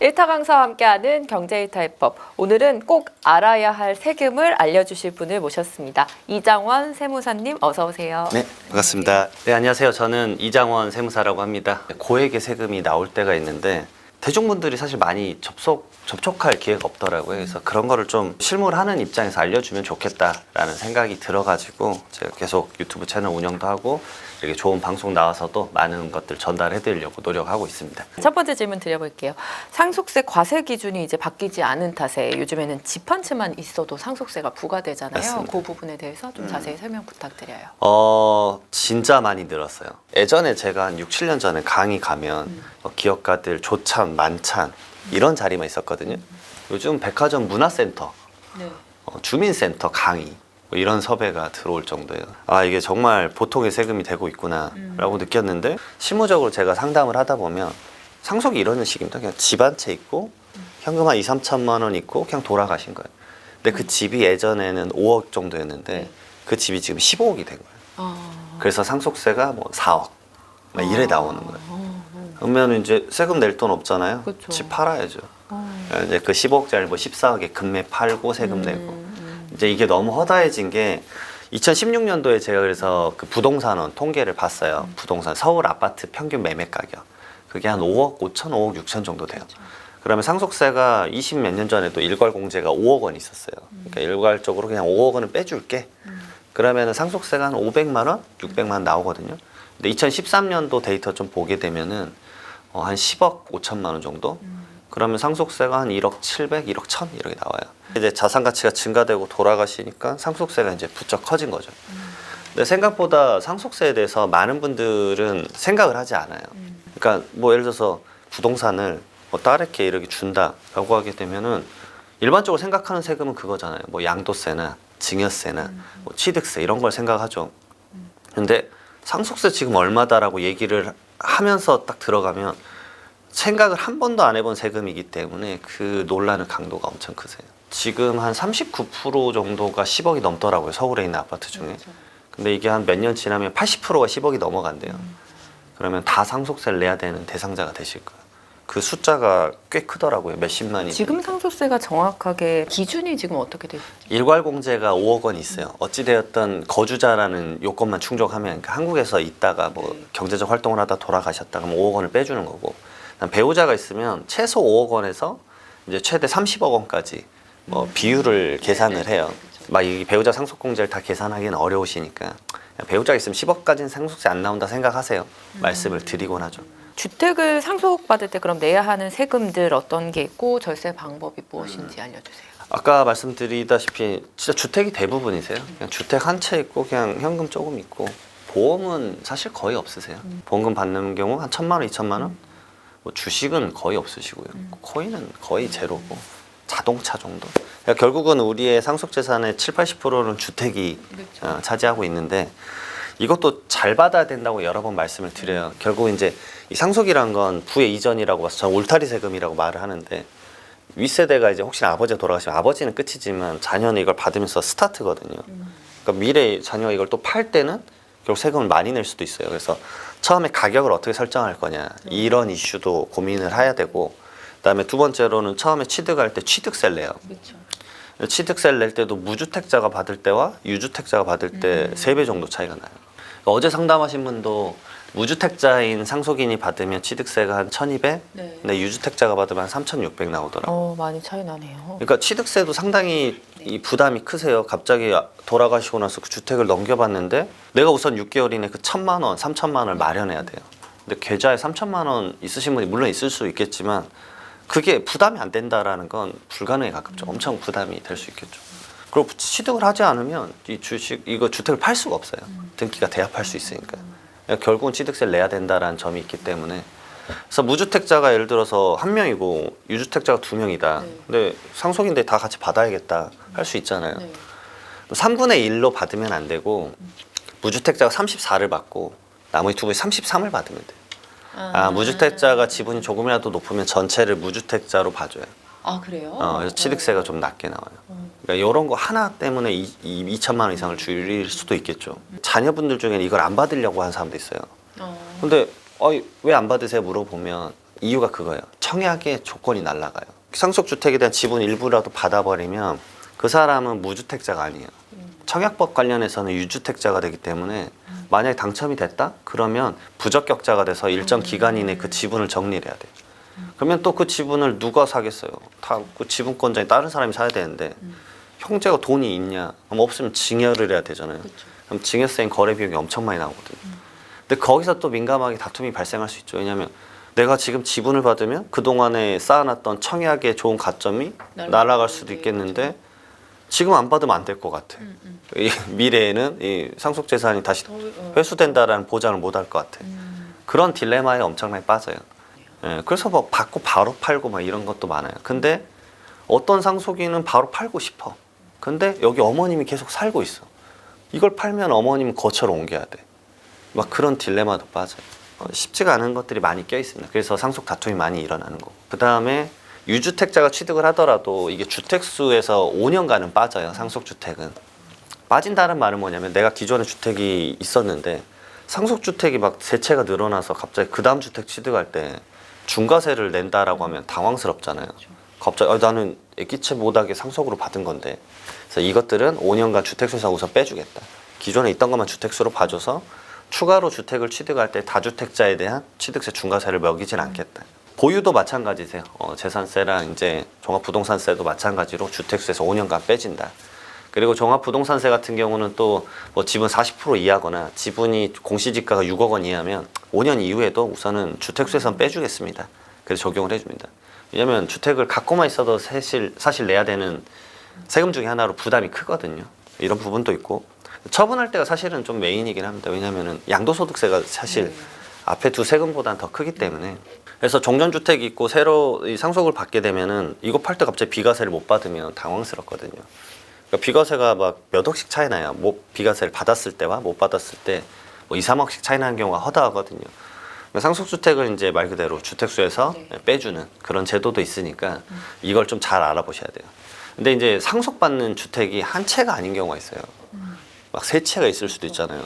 일타 강사와 함께하는 경제일타해법. 오늘은 꼭 알아야 할 세금을 알려주실 분을 모셨습니다. 이장원 세무사님 어서 오세요. 네, 반갑습니다. 네, 안녕하세요. 저는 이장원 세무사라고 합니다. 고액의 세금이 나올 때가 있는데 대중분들이 사실 많이 접촉할 기회가 없더라고요. 그래서 그런 거를 좀 실무를 하는 입장에서 알려주면 좋겠다라는 생각이 들어가지고 제가 계속 유튜브 채널 운영도 하고 이렇게 좋은 방송 나와서도 많은 것들 전달해드리려고 노력하고 있습니다. 첫 번째 질문 드려볼게요. 상속세 과세 기준이 이제 바뀌지 않은 탓에 요즘에는 집 한 채만 있어도 상속세가 부과되잖아요. 맞습니다. 그 부분에 대해서 좀 자세히 설명 부탁드려요. 진짜 많이 늘었어요. 예전에 제가 한 6, 7년 전에 강의 가면 기업가들 조찬, 만찬 이런 자리만 있었거든요. 요즘 백화점 문화센터, 네. 주민센터 강의 뭐 이런 섭외가 들어올 정도예요. 아, 이게 정말 보통의 세금이 되고 있구나 라고 느꼈는데 실무적으로 제가 상담을 하다 보면 상속이 이런 식입니다. 그냥 집 한 채 있고 현금 한 2, 3천만 원 있고 그냥 돌아가신 거예요. 근데 그 집이 예전에는 5억 정도였는데 그 집이 지금 15억이 된 거예요. 그래서 상속세가 뭐 4억 막 이래 나오는 거예요. 그러면 이제 세금 낼 돈 없잖아요. 그쵸. 집 팔아야죠. 이제 그 15억짜리 뭐 14억에 금매 팔고 세금 내고. 이제 이게 너무 허다해진 게 2016년도에 제가 그래서 그 부동산원 통계를 봤어요. 부동산 서울 아파트 평균 매매 가격. 그게 한 5억 5천, 5억 6천 정도 돼요. 그러면 상속세가 20 몇 년 전에도 일괄 공제가 5억 원 있었어요. 그러니까 일괄적으로 그냥 5억 원을 빼줄게. 그러면은 상속세가 한 500만 원, 600만 원 나오거든요. 근데 2013년도 데이터 좀 보게 되면은 한 10억 5천만 원 정도? 그러면 상속세가 한 1억 700, 1억 1000 이렇게 나와요. 이제 자산 가치가 증가되고 돌아가시니까 상속세가 이제 부쩍 커진 거죠. 근데 생각보다 상속세에 대해서 많은 분들은 생각을 하지 않아요. 그러니까 뭐 예를 들어서 부동산을 뭐 딸에게 이렇게 준다라고 하게 되면은 일반적으로 생각하는 세금은 그거잖아요. 뭐 양도세나 증여세나 뭐 취득세 이런 걸 생각하죠. 근데 상속세 지금 얼마다라고 얘기를 하면서 딱 들어가면 생각을 한 번도 안 해본 세금이기 때문에 그 논란의 강도가 엄청 크세요. 지금 한 39% 정도가 10억이 넘더라고요. 서울에 있는 아파트 중에. 근데 이게 한 몇 년 지나면 80%가 10억이 넘어간대요. 그러면 다 상속세를 내야 되는 대상자가 되실 거예요. 그 숫자가 꽤 크더라고요. 몇십만이. 지금 상속세가 정확하게 기준이 지금 어떻게 되시죠? 일괄 공제가 5억 원 있어요. 어찌되었던 거주자라는 요건만 충족하면 그러니까 한국에서 있다가 뭐 경제적 활동을 하다 돌아가셨다가 5억 원을 빼주는 거고, 배우자가 있으면 최소 5억 원에서 이제 최대 30억 원까지 뭐 비율을 계산을 해요. 막 이 배우자 상속 공제를 다 계산하기는 어려우시니까 배우자가 있으면 10억까지는 상속세 안 나온다 생각하세요. 말씀을 드리곤 하죠. 주택을 상속받을 때 그럼 내야 하는 세금들 어떤 게 있고 절세 방법이 무엇인지 알려주세요. 아까 말씀드리다시피 진짜 주택이 대부분이세요. 그냥 주택 한 채 있고 그냥 현금 조금 있고 보험은 사실 거의 없으세요. 보험금 받는 경우 한 1,000만 원, 2,000만 원. 뭐 주식은 거의 없으시고요. 코인은 거의 제로고 자동차 정도. 그러니까 결국은 우리의 상속 재산의 7, 80%는 주택이 차지하고 있는데 이것도 잘 받아야 된다고 여러 번 말씀을 드려요. 결국 이제 이 상속이란 건 부의 이전이라고 봐서 저는 울타리 세금이라고 말을 하는데 윗세대가 이제 혹시나 아버지가 돌아가시면 아버지는 끝이지만 자녀는 이걸 받으면서 스타트거든요. 그러니까 미래 자녀가 이걸 또 팔 때는 결국 세금을 많이 낼 수도 있어요. 그래서 처음에 가격을 어떻게 설정할 거냐 이런 이슈도 고민을 해야 되고, 그다음에 두 번째로는 처음에 취득할 때 취득세를 내요. 그렇죠. 취득세를 낼 때도 무주택자가 받을 때와 유주택자가 받을 때 3배 정도 차이가 나요. 어제 상담하신 분도 무주택자인 상속인이 받으면 취득세가 한 1,200, 네. 근데 유주택자가 받으면 한 3,600 나오더라고요. 많이 차이 나네요. 그러니까 취득세도 상당히 이 부담이 크세요. 갑자기 돌아가시고 나서 그 주택을 넘겨봤는데 내가 우선 6개월 이내 그 1,000만 원, 3,000만 원을 마련해야 돼요. 근데 계좌에 3,000만 원 있으신 분이 물론 있을 수 있겠지만 그게 부담이 안 된다라는 건 불가능에 가깝죠. 엄청 부담이 될 수 있겠죠. 그리고 취득을 하지 않으면 이 이거 주택을 팔 수가 없어요. 등기가 대합할 수 있으니까. 결국은 취득세를 내야 된다라는 점이 있기 때문에. 그래서 무주택자가 예를 들어서 한 명이고 유주택자가 2명이다. 근데 상속인데 다 같이 받아야겠다 할 수 있잖아요. 3분의 1로 받으면 안 되고 무주택자가 34를 받고 나머지 두 분이 33을 받으면 돼요. 무주택자가 지분이 조금이라도 높으면 전체를 무주택자로 봐줘요. 아 그래요? 그래서 취득세가 좀 낮게 나와요. 그러니까 이런 거 하나 때문에 2천만 원 이상을 줄일 수도 있겠죠. 자녀분들 중에는 이걸 안 받으려고 하는 사람도 있어요. 근데 왜 안 받으세요? 물어보면 이유가 그거예요. 청약의 조건이 날아가요. 상속주택에 대한 지분 일부라도 받아버리면 그 사람은 무주택자가 아니에요. 청약법 관련해서는 유주택자가 되기 때문에 만약에 당첨이 됐다? 그러면 부적격자가 돼서 일정 기간 이내에 그 지분을 정리를 해야 돼요. 그러면 또 그 지분을 누가 사겠어요? 다 그 지분권자인 다른 사람이 사야 되는데 형제가 돈이 있냐? 그럼 없으면 증여를 해야 되잖아요. 그럼 증여세인 거래 비용이 엄청 많이 나오거든요. 근데 거기서 또 민감하게 다툼이 발생할 수 있죠. 왜냐하면 내가 지금 지분을 받으면 그동안에 쌓아놨던 청약의 좋은 가점이 날아갈 수도 있겠는데 지금 안 받으면 안 될 것 같아. 이 미래에는 이 상속재산이 다시 회수된다라는 보장을 못 할 것 같아. 그런 딜레마에 엄청나게 빠져요. 예, 그래서 뭐 받고 바로 팔고 막 이런 것도 많아요. 근데 어떤 상속인은 바로 팔고 싶어. 근데 여기 어머님이 계속 살고 있어. 이걸 팔면 어머님은 거처로 옮겨야 돼. 막 그런 딜레마도 빠져요. 쉽지가 않은 것들이 많이 껴 있습니다. 그래서 상속 다툼이 많이 일어나는 거고. 그 다음에 유주택자가 취득을 하더라도 이게 주택수에서 5년간은 빠져요. 상속주택은. 빠진다는 말은 뭐냐면 내가 기존에 주택이 있었는데 상속주택이 막 세 채가 늘어나서 갑자기 그 다음 주택 취득할 때 중과세를 낸다라고 하면 당황스럽잖아요. 갑자기 나는 애기채 못하게 상속으로 받은 건데. 그래서 이것들은 5년간 주택수에서 우선 빼주겠다. 기존에 있던 것만 주택수로 봐줘서 추가로 주택을 취득할 때 다주택자에 대한 취득세 중과세를 매기진 않겠다. 보유도 마찬가지세요. 재산세랑 이제 종합부동산세도 마찬가지로 주택수에서 5년간 빼진다. 그리고 종합부동산세 같은 경우는 또 뭐 지분 40% 이하거나 지분이 공시지가가 6억 원 이하면 5년 이후에도 우선은 주택수에선 빼주겠습니다. 그래서 적용을 해줍니다. 왜냐하면 주택을 갖고만 있어도 사실 내야 되는 세금 중에 하나로 부담이 크거든요. 이런 부분도 있고 처분할 때가 사실은 좀 메인이긴 합니다. 왜냐하면 양도소득세가 사실 앞에 두 세금보다는 더 크기 때문에. 그래서 종전주택이 있고 새로 이 상속을 받게 되면은 이거 팔 때 갑자기 비과세를 못 받으면 당황스럽거든요. 그러니까 비과세가 막 몇 억씩 차이 나요. 뭐 비과세를 받았을 때와 못 받았을 때 뭐 2, 3억씩 차이 나는 경우가 허다하거든요. 그러니까 상속주택을 이제 말 그대로 주택수에서 빼주는 그런 제도도 있으니까 이걸 좀 잘 알아보셔야 돼요. 근데 이제 상속받는 주택이 한 채가 아닌 경우가 있어요. 막 세 채가 있을 수도 있잖아요.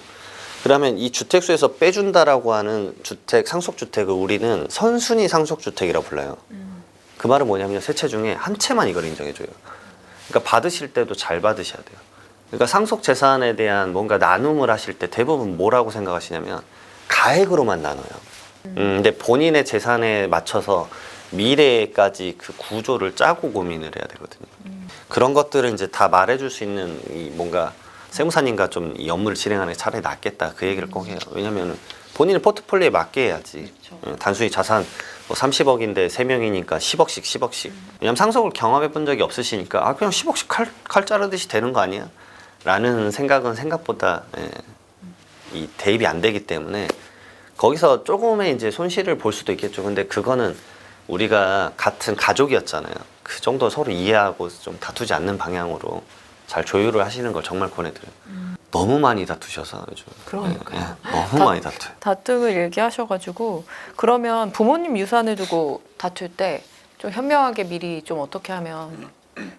그러면 이 주택수에서 빼준다라고 하는 주택, 상속주택을 우리는 선순위 상속주택이라고 불러요. 그 말은 뭐냐면 세 채 중에 한 채만 이걸 인정해줘요. 그러니까 받으실 때도 잘 받으셔야 돼요. 그러니까 상속재산에 대한 뭔가 나눔을 하실 때 대부분 뭐라고 생각하시냐면 가액으로만 나눠요. 근데 본인의 재산에 맞춰서 미래까지 그 구조를 짜고 고민을 해야 되거든요. 그런 것들을 이제 다 말해줄 수 있는 이 뭔가 세무사님과 좀 이 업무를 진행하는 게 차라리 낫겠다 그 얘기를 꼭 해요. 왜냐면 본인의 포트폴리오에 맞게 해야지. 단순히 자산 뭐 30억인데 3명이니까 10억씩. 왜냐면 상속을 경험해 본 적이 없으시니까 그냥 10억씩 칼 자르듯이 되는 거 아니야? 라는 생각은 생각보다 이 대입이 안 되기 때문에 거기서 조금의 이제 손실을 볼 수도 있겠죠. 근데 그거는 우리가 같은 가족이었잖아요. 그 정도 서로 이해하고 좀 다투지 않는 방향으로 잘 조율을 하시는 걸 정말 권해드려요. 너무 많이 다투셔서 요즘. 그러니까요. 너무 많이 다투요. 다툼을 얘기하셔가지고 그러면 부모님 유산을 두고 다툴 때 좀 현명하게 미리 좀 어떻게 하면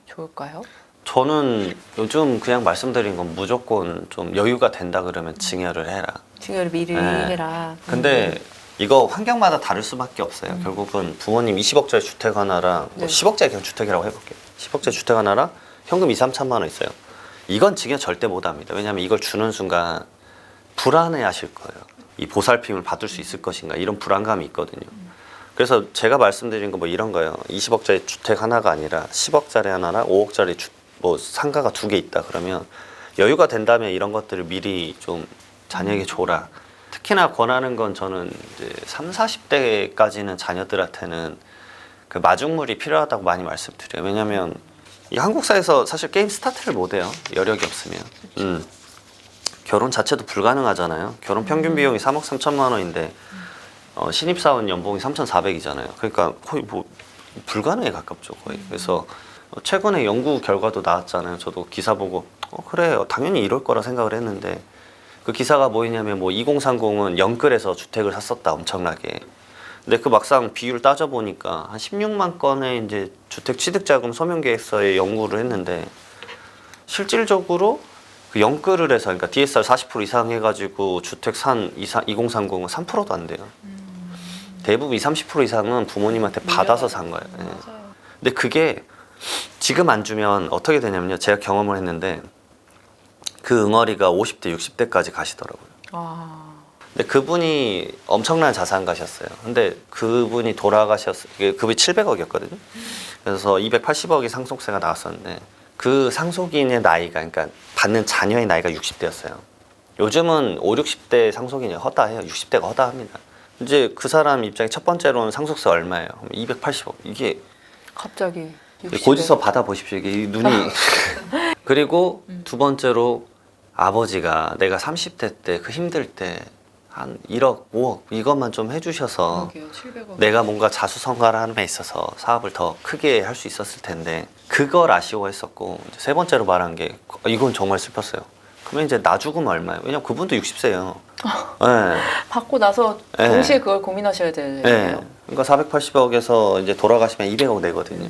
좋을까요? 저는 요즘 그냥 말씀드린 건 무조건 좀 여유가 된다 그러면 증여를 해라. 증여를 미리 네. 해라. 근데 이거 환경마다 다를 수밖에 없어요. 결국은 부모님 20억짜리 주택 하나랑 뭐 10억짜리 그냥 주택이라고 해볼게요. 10억짜리 주택 하나랑 현금 2, 3천만 원 있어요. 이건 증여 절대 못합니다. 왜냐하면 이걸 주는 순간 불안해하실 거예요. 이 보살핌을 받을 수 있을 것인가 이런 불안감이 있거든요. 그래서 제가 말씀드린 거 뭐 이런 거예요. 20억짜리 주택 하나가 아니라 10억짜리 하나랑 5억짜리 뭐 상가가 2개 있다 그러면 여유가 된다면 이런 것들을 미리 좀 자녀에게 줘라. 특히나 권하는 건 저는 이제 30, 40대까지는 자녀들한테는 그 마중물이 필요하다고 많이 말씀드려요. 왜냐하면 이 한국 사회에서 사실 게임 스타트를 못해요. 여력이 없으면. 결혼 자체도 불가능하잖아요. 결혼 평균 비용이 3억 3천만 원인데 신입사원 연봉이 3,400이잖아요. 그러니까 거의 뭐 불가능에 가깝죠. 거의. 그래서 최근에 연구 결과도 나왔잖아요. 저도 기사 보고 그래 당연히 이럴 거라 생각을 했는데 그 기사가 뭐였냐면 뭐 2030은 영끌에서 주택을 샀었다 엄청나게. 근데 그 막상 비율 따져보니까 한 16만 건의 이제 주택 취득자금 소명계획서에 연구를 했는데 실질적으로 그 영끌을 해서 그러니까 DSR 40% 이상 해가지고 주택 산 2030은 3%도 안 돼요. 대부분 20-30% 이상은 부모님한테 받아서 산 거예요. 예. 맞아요. 근데 그게 지금 안 주면 어떻게 되냐면요. 제가 경험을 했는데 그 응어리가 50대, 60대까지 가시더라고요. 아, 근데 그분이 엄청난 자산가셨어요. 근데 그분이 그분이 700억이었거든요. 그래서 280억이 상속세가 나왔었는데 그 상속인의 나이가, 그러니까 받는 자녀의 나이가 60대였어요. 요즘은 5, 60대 상속인이 허다해요. 60대가 허다합니다. 이제 그 사람 입장에 첫 번째로는 상속세 얼마예요? 280억. 이게 갑자기 60에. 고지서 받아보십시오. 이게 눈이. 그리고 두 번째로 아버지가 내가 30대 때 그 힘들 때 한 1억, 5억 이것만 좀 해주셔서 700억. 내가 뭔가 자수성가함에 있어서 사업을 더 크게 할 수 있었을 텐데 그걸 아쉬워했었고, 이제 세 번째로 말한 게 이건 정말 슬펐어요. 그러면 이제 나 죽으면 얼마예요? 왜냐면 그분도 60세예요. 네. 받고 나서 네. 동시에 그걸 고민하셔야 되네요. 네. 그러니까 480억에서 이제 돌아가시면 200억 내거든요.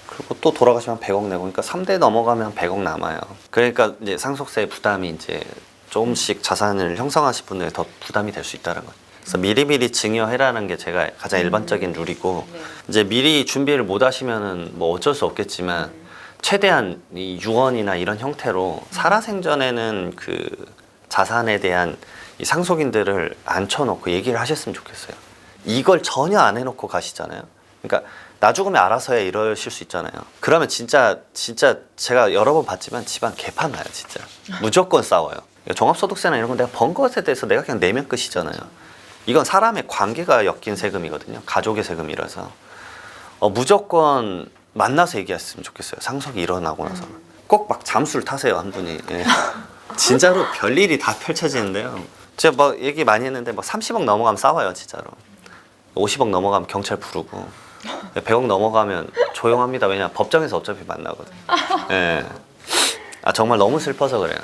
그리고 또 돌아가시면 100억 내고, 그러니까 3대 넘어가면 100억 남아요. 그러니까 이제 상속세 부담이 이제 조금씩 자산을 형성하실 분들 더 부담이 될 수 있다는 거죠. 그래서 미리미리 증여해라는 게 제가 가장 일반적인 룰이고, 네. 이제 미리 준비를 못 하시면은 뭐 어쩔 수 없겠지만 최대한 이 유언이나 이런 형태로 살아생전에는 그 자산에 대한 이 상속인들을 앉혀놓고 얘기를 하셨으면 좋겠어요. 이걸 전혀 안 해놓고 가시잖아요. 그러니까 나 죽으면 알아서 해 이러실 수 있잖아요. 그러면 진짜 제가 여러 번 봤지만 집안 개판 나요. 진짜 무조건 싸워요. 종합소득세나 이런 건 내가 번 것에 대해서 내가 그냥 내면 끝이잖아요. 이건 사람의 관계가 엮인 세금이거든요. 가족의 세금이라서 무조건 만나서 얘기했으면 좋겠어요. 상속이 일어나고 나서 꼭 막 잠수를 타세요, 한 분이. 예. 진짜로 별일이 다 펼쳐지는데요. 제가 막 얘기 많이 했는데 막 30억 넘어가면 싸워요, 진짜로. 50억 넘어가면 경찰 부르고 100억 넘어가면 조용합니다. 왜냐 법정에서 어차피 만나거든요. 예. 아 정말 너무 슬퍼서 그래요.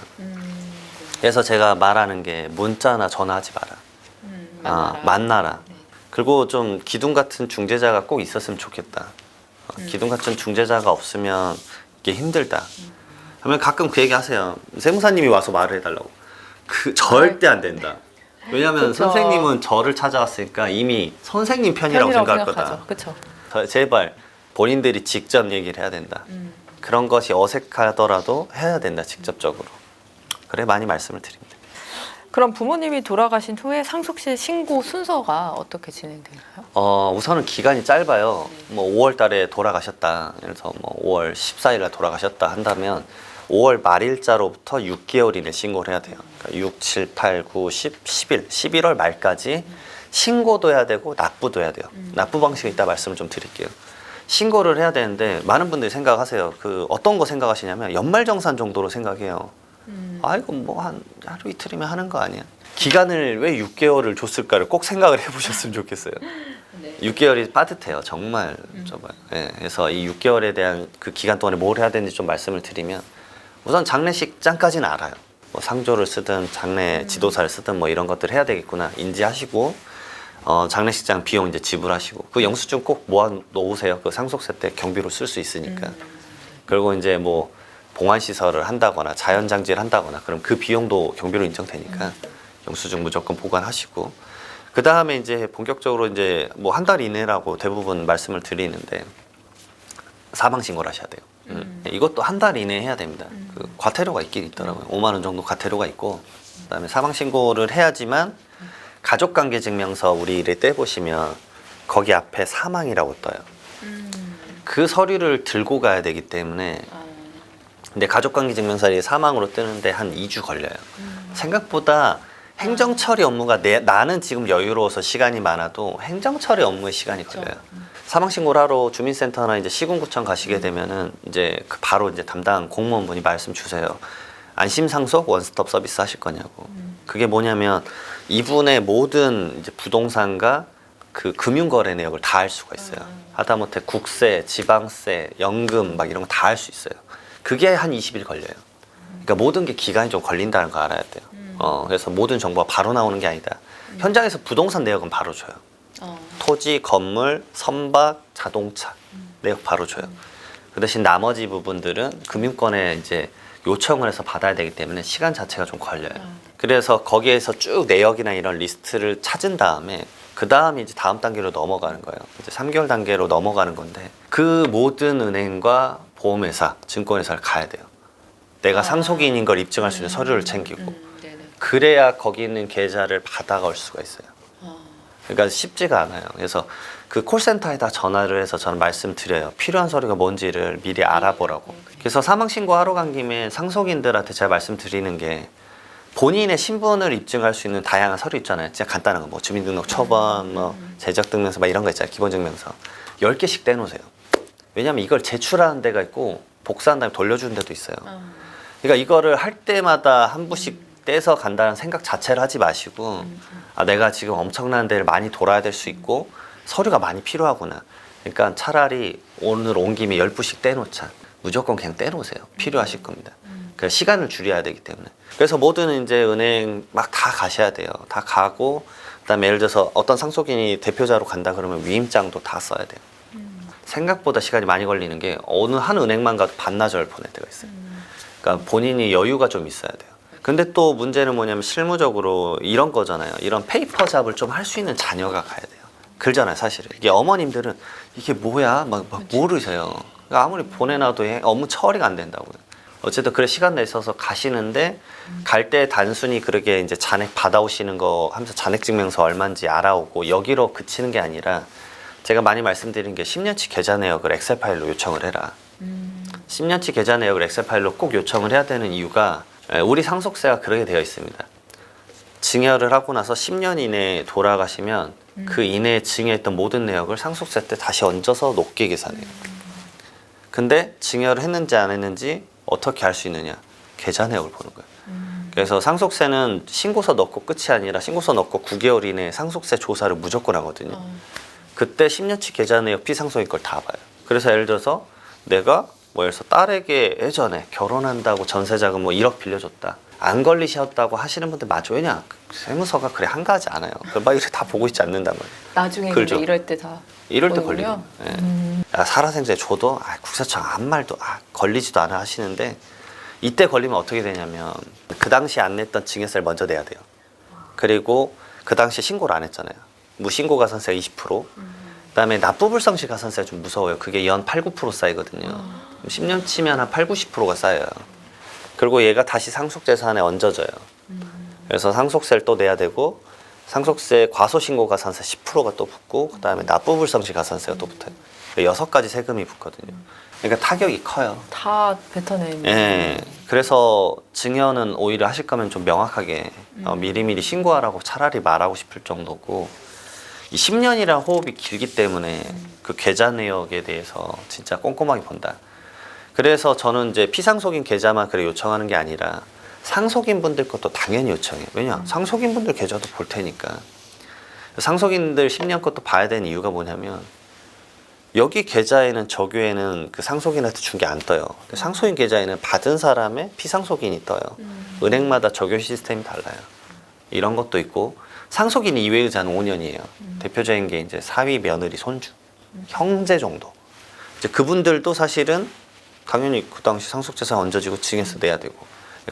그래서 제가 말하는 게 문자나 전화하지 마라. 만나라. 네. 그리고 좀 기둥 같은 중재자가 꼭 있었으면 좋겠다. 기둥 같은 중재자가 없으면 이게 힘들다. 그러면 가끔 그 얘기 하세요. 세무사님이 와서 말을 해달라고. 그 절대 안 된다. 왜냐하면 그쵸. 선생님은 저를 찾아왔으니까 이미 선생님 편이라고 생각할 거다. 그렇죠. 제발 본인들이 직접 얘기를 해야 된다. 그런 것이 어색하더라도 해야 된다. 직접적으로. 그래 많이 말씀을 드립니다. 그럼 부모님이 돌아가신 후에 상속세 신고 순서가 어떻게 진행되나요? 우선은 기간이 짧아요. 뭐 5월 달에 돌아가셨다. 그래서 뭐 5월 14일 날 돌아가셨다 한다면 5월 말일자로부터 6개월 이내 신고를 해야 돼요. 그러니까 6, 7, 8, 9, 10, 11, 11월 말까지 신고도 해야 되고 납부도 해야 돼요. 납부 방식이 있다 말씀을 좀 드릴게요. 신고를 해야 되는데 많은 분들이 생각하세요. 그 어떤 거 생각하시냐면 연말정산 정도로 생각해요. 아 이거 뭐 한 하루 이틀이면 하는 거 아니야? 기간을 왜 6개월을 줬을까를 꼭 생각을 해보셨으면 좋겠어요. 네. 6개월이 빠듯해요. 정말 좁아요. 예, 그래서 이 6개월에 대한 그 기간 동안에 뭘 해야 되는지 좀 말씀을 드리면 우선 장례식장까지는 알아요. 뭐 상조를 쓰든 장례 지도사를 쓰든 뭐 이런 것들 해야 되겠구나 인지하시고 장례식장 비용 이제 지불하시고 그 영수증 꼭 모아 놓으세요. 그 상속세 때 경비로 쓸 수 있으니까. 그리고 이제 뭐 봉안시설을 한다거나 자연장지를 한다거나 그럼 그 비용도 경비로 인정되니까 영수증 무조건 보관하시고 그 다음에 이제 본격적으로 이제 뭐 한 달 이내라고 대부분 말씀을 드리는데 사망신고를 하셔야 돼요. 이것도 한 달 이내에 해야 됩니다. 그 과태료가 있긴 있더라고요. 5만 원 정도 과태료가 있고 그다음에 사망신고를 해야지만 가족관계증명서 우리를 떼보시면 거기 앞에 사망이라고 떠요. 그 서류를 들고 가야 되기 때문에 근데 가족관계증명서에 사망으로 뜨는데 한 2주 걸려요. 생각보다 행정처리 업무가 나는 지금 여유로워서 시간이 많아도 행정처리 업무에 시간이 걸려요. 사망신고를 하러 주민센터나 이제 시군구청 가시게 되면은 이제 바로 이제 담당 공무원분이 말씀 주세요. 안심상속 원스톱 서비스 하실 거냐고. 그게 뭐냐면 이분의 모든 이제 부동산과 그 금융거래 내역을 다 할 수가 있어요. 하다못해 국세, 지방세, 연금 막 이런 거 다 할 수 있어요. 그게 한 20일 걸려요. 그러니까 모든 게 기간이 좀 걸린다는 거 알아야 돼요. 그래서 모든 정보가 바로 나오는 게 아니다. 현장에서 부동산 내역은 바로 줘요. 토지, 건물, 선박, 자동차 내역 바로 줘요. 그 대신 나머지 부분들은 금융권에 이제 요청을 해서 받아야 되기 때문에 시간 자체가 좀 걸려요. 그래서 거기에서 쭉 내역이나 이런 리스트를 찾은 다음에 그 다음에 이제 다음 단계로 넘어가는 거예요. 이제 3개월 단계로 넘어가는 건데 그 모든 은행과 보험회사, 증권회사를 가야 돼요. 내가 상속인인 걸 입증할 수 있는 서류를 챙기고 네네. 그래야 거기 있는 계좌를 받아갈 수가 있어요. 그러니까 쉽지가 않아요. 그래서 그 콜센터에다 전화를 해서 저는 말씀드려요. 필요한 서류가 뭔지를 미리 알아보라고. 그래서 사망신고하러 간 김에 상속인들한테 제가 말씀드리는 게 본인의 신분을 입증할 수 있는 다양한 서류 있잖아요. 진짜 간단한 거, 뭐 주민등록 초번, 뭐 재적증명서 막 이런 거 있잖아요. 기본증명서 10개씩 떼놓으세요. 왜냐하면 이걸 제출하는 데가 있고 복사한 다음에 돌려주는 데도 있어요. 그러니까 이거를 할 때마다 한 부씩 떼서 간다는 생각 자체를 하지 마시고 아, 내가 지금 엄청난 데를 많이 돌아야 될 수 있고 서류가 많이 필요하구나. 그러니까 차라리 오늘 온 김에 10부씩 떼놓자. 무조건 그냥 떼놓으세요. 필요하실 겁니다. 그 시간을 줄여야 되기 때문에. 그래서 모든 이제 은행 막 다 가셔야 돼요. 다 가고 그다음에 예를 들어서 어떤 상속인이 대표자로 간다 그러면 위임장도 다 써야 돼요. 생각보다 시간이 많이 걸리는 게 어느 한 은행만 가도 반나절 보낼 때가 있어요. 그러니까 본인이 여유가 좀 있어야 돼요. 근데 또 문제는 뭐냐면 실무적으로 이런 거잖아요. 이런 페이퍼 잡을 좀 할 수 있는 자녀가 가야 돼요. 그러잖아요, 사실은. 이게 어머님들은 이게 뭐야? 막 모르세요. 그러니까 아무리 보내놔도 업무 처리가 안 된다고요. 어쨌든 그래 시간 내셔서 가시는데 갈 때 단순히 그렇게 이제 잔액 받아오시는 거 하면서 잔액증명서 얼마인지 알아오고 여기로 그치는 게 아니라 제가 많이 말씀드린 게 10년치 계좌 내역을 엑셀 파일로 요청을 해라. 10년치 계좌 내역을 엑셀 파일로 꼭 요청을 해야 되는 이유가 우리 상속세가 그렇게 되어 있습니다. 증여를 하고 나서 10년 이내에 돌아가시면 그 이내에 증여했던 모든 내역을 상속세 때 다시 얹어서 높게 계산해요. 근데 증여를 했는지 안 했는지 어떻게 알 수 있느냐? 계좌 내역을 보는 거예요. 그래서 상속세는 신고서 넣고 끝이 아니라 신고서 넣고 9개월 이내에 상속세 조사를 무조건 하거든요. 그때 10년치 계좌 내역 피상속인 걸 다 봐요. 그래서 예를 들어서 내가 뭐 예를 들어서 딸에게 예전에 결혼한다고 전세자금 뭐 1억 빌려줬다. 안 걸리셨다고 하시는 분들 맞죠? 왜냐? 세무서가 그래 한가하지 않아요. 막 이렇게 다 보고 있지 않는단 말이에요. 나중에 그렇죠. 근데 이럴 때 다. 이럴 때 보는군요. 걸리고. 야, 살아생전에 줘도 국세청 아무 말도 걸리지도 않아 하시는데 이때 걸리면 어떻게 되냐면 그 당시 안 냈던 증여세를 먼저 내야 돼요. 그리고 그 당시 신고를 안 했잖아요. 무신고 가산세가 20%. 그다음에 납부불성시 가산세가 좀 무서워요. 그게 연 8, 9% 쌓이거든요. 10년 치면 한 8, 90%가 쌓여요. 그리고 얘가 다시 상속재산에 얹어져요. 그래서 상속세를 또 내야 되고 상속세 과소신고 가산세 10%가 또 붙고 그다음에 납부불성시 가산세가 또 붙어요. 6가지 세금이 붙거든요. 그러니까 타격이 커요. 다 뱉어내는. 예. 그래서 증여는 오히려 하실 거면 좀 명확하게 미리미리 신고하라고 차라리 말하고 싶을 정도고 이 10년이라는 호흡이 길기 때문에 그 계좌 내역에 대해서 진짜 꼼꼼하게 본다. 그래서 저는 이제 피상속인 계좌만 그래 요청하는 게 아니라 상속인 분들 것도 당연히 요청해요. 왜냐? 상속인 분들 계좌도 볼 테니까. 상속인들 10년 것도 봐야 되는 이유가 뭐냐면 여기 계좌에는 적유에는 그 상속인한테 준 게 안 떠요. 상속인 계좌에는 받은 사람의 피상속인이 떠요. 은행마다 적용 시스템이 달라요. 이런 것도 있고 상속인 이외 의자는 5년이에요. 대표적인 게 이제 사위, 며느리, 손주, 형제 정도. 이제 그분들도 사실은 당연히 그 당시 상속재산 얹어지고 증여세 내야 되고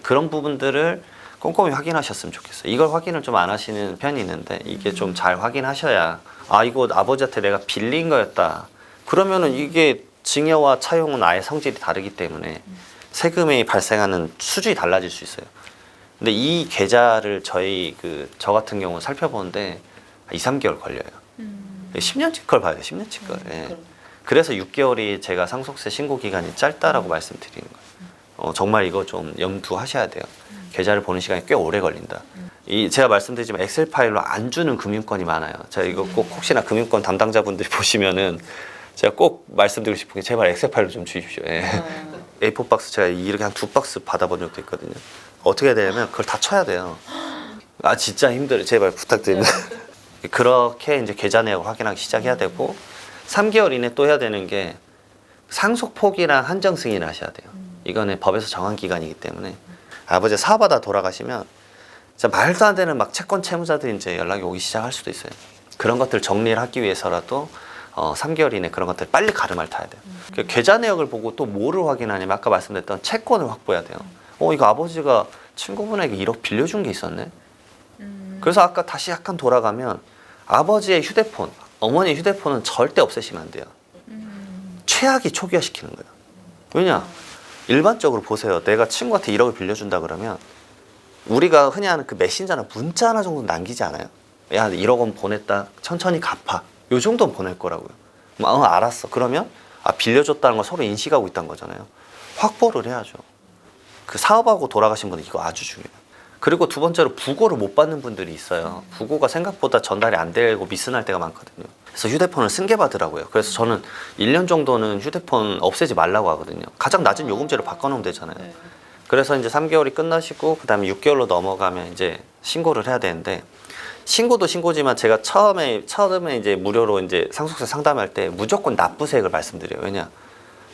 그런 부분들을 꼼꼼히 확인하셨으면 좋겠어요. 이걸 확인을 좀 안 하시는 편이 있는데 이게 좀 잘 확인하셔야 아 이거 아버지한테 내가 빌린 거였다. 그러면은 이게 증여와 차용은 아예 성질이 다르기 때문에 세금이 발생하는 수준이 달라질 수 있어요. 근데 이 계좌를 저 같은 경우 살펴보는데 2, 3개월 걸려요. 10년치 걸 봐야 돼요. 10년치 걸. 예. 그래서 6개월이 제가 상속세 신고 기간이 짧다라고 말씀드리는 거예요. 정말 이거 좀 염두하셔야 돼요. 계좌를 보는 시간이 꽤 오래 걸린다. 제가 말씀드리지만 엑셀 파일로 안 주는 금융권이 많아요. 제가 이거 꼭 혹시나 금융권 담당자분들이 보시면은 제가 꼭 말씀드리고 싶은 게 제발 엑셀 파일로 좀 주십시오. 예. A4 박스 제가 이렇게 한 2박스 받아본 적도 있거든요. 어떻게 해야 되냐면 그걸 다 쳐야 돼요. 아 진짜 힘들어요. 제발 부탁드립니다. 그렇게 이제 계좌 내역을 확인하기 시작해야 되고 3개월 이내 또 해야 되는 게 상속 포기랑 한정 승인을 하셔야 돼요. 이거는 법에서 정한 기간이기 때문에 아버지 사업하다 돌아가시면 진짜 말도 안 되는 막 채권 채무자들이 이제 연락이 오기 시작할 수도 있어요. 그런 것들 정리를 하기 위해서라도 3개월 이내 그런 것들 빨리 가름을 타야 돼요. 계좌 내역을 보고 또 뭐를 확인하냐면 아까 말씀드렸던 채권을 확보해야 돼요. 이거 아버지가 친구분에게 1억 빌려준 게 있었네. 그래서 아까 다시 약간 돌아가면 아버지의 휴대폰, 어머니의 휴대폰은 절대 없애시면 안 돼요. 최악이 초기화시키는 거예요. 왜냐? 일반적으로 보세요. 내가 친구한테 1억을 빌려준다 그러면 우리가 흔히 하는 그 메신저나 문자 하나 정도 남기지 않아요? 야, 1억 원 보냈다. 천천히 갚아. 요 정도는 보낼 거라고요. 알았어. 그러면 빌려줬다는 걸 서로 인식하고 있다는 거잖아요. 확보를 해야죠. 그 사업하고 돌아가신 분은 이거 아주 중요해요. 그리고 두 번째로 부고를 못 받는 분들이 있어요. 부고가 생각보다 전달이 안 되고 미스날 때가 많거든요. 그래서 휴대폰을 승계받으라고요. 그래서 저는 1년 정도는 휴대폰 없애지 말라고 하거든요. 가장 낮은 요금제로 바꿔놓으면 되잖아요. 그래서 이제 3개월이 끝나시고 그다음에 6개월로 넘어가면 이제 신고를 해야 되는데, 신고도 신고지만 제가 처음에 이제 무료로 이제 상속세 상담할 때 무조건 납부세액을 말씀드려요. 왜냐?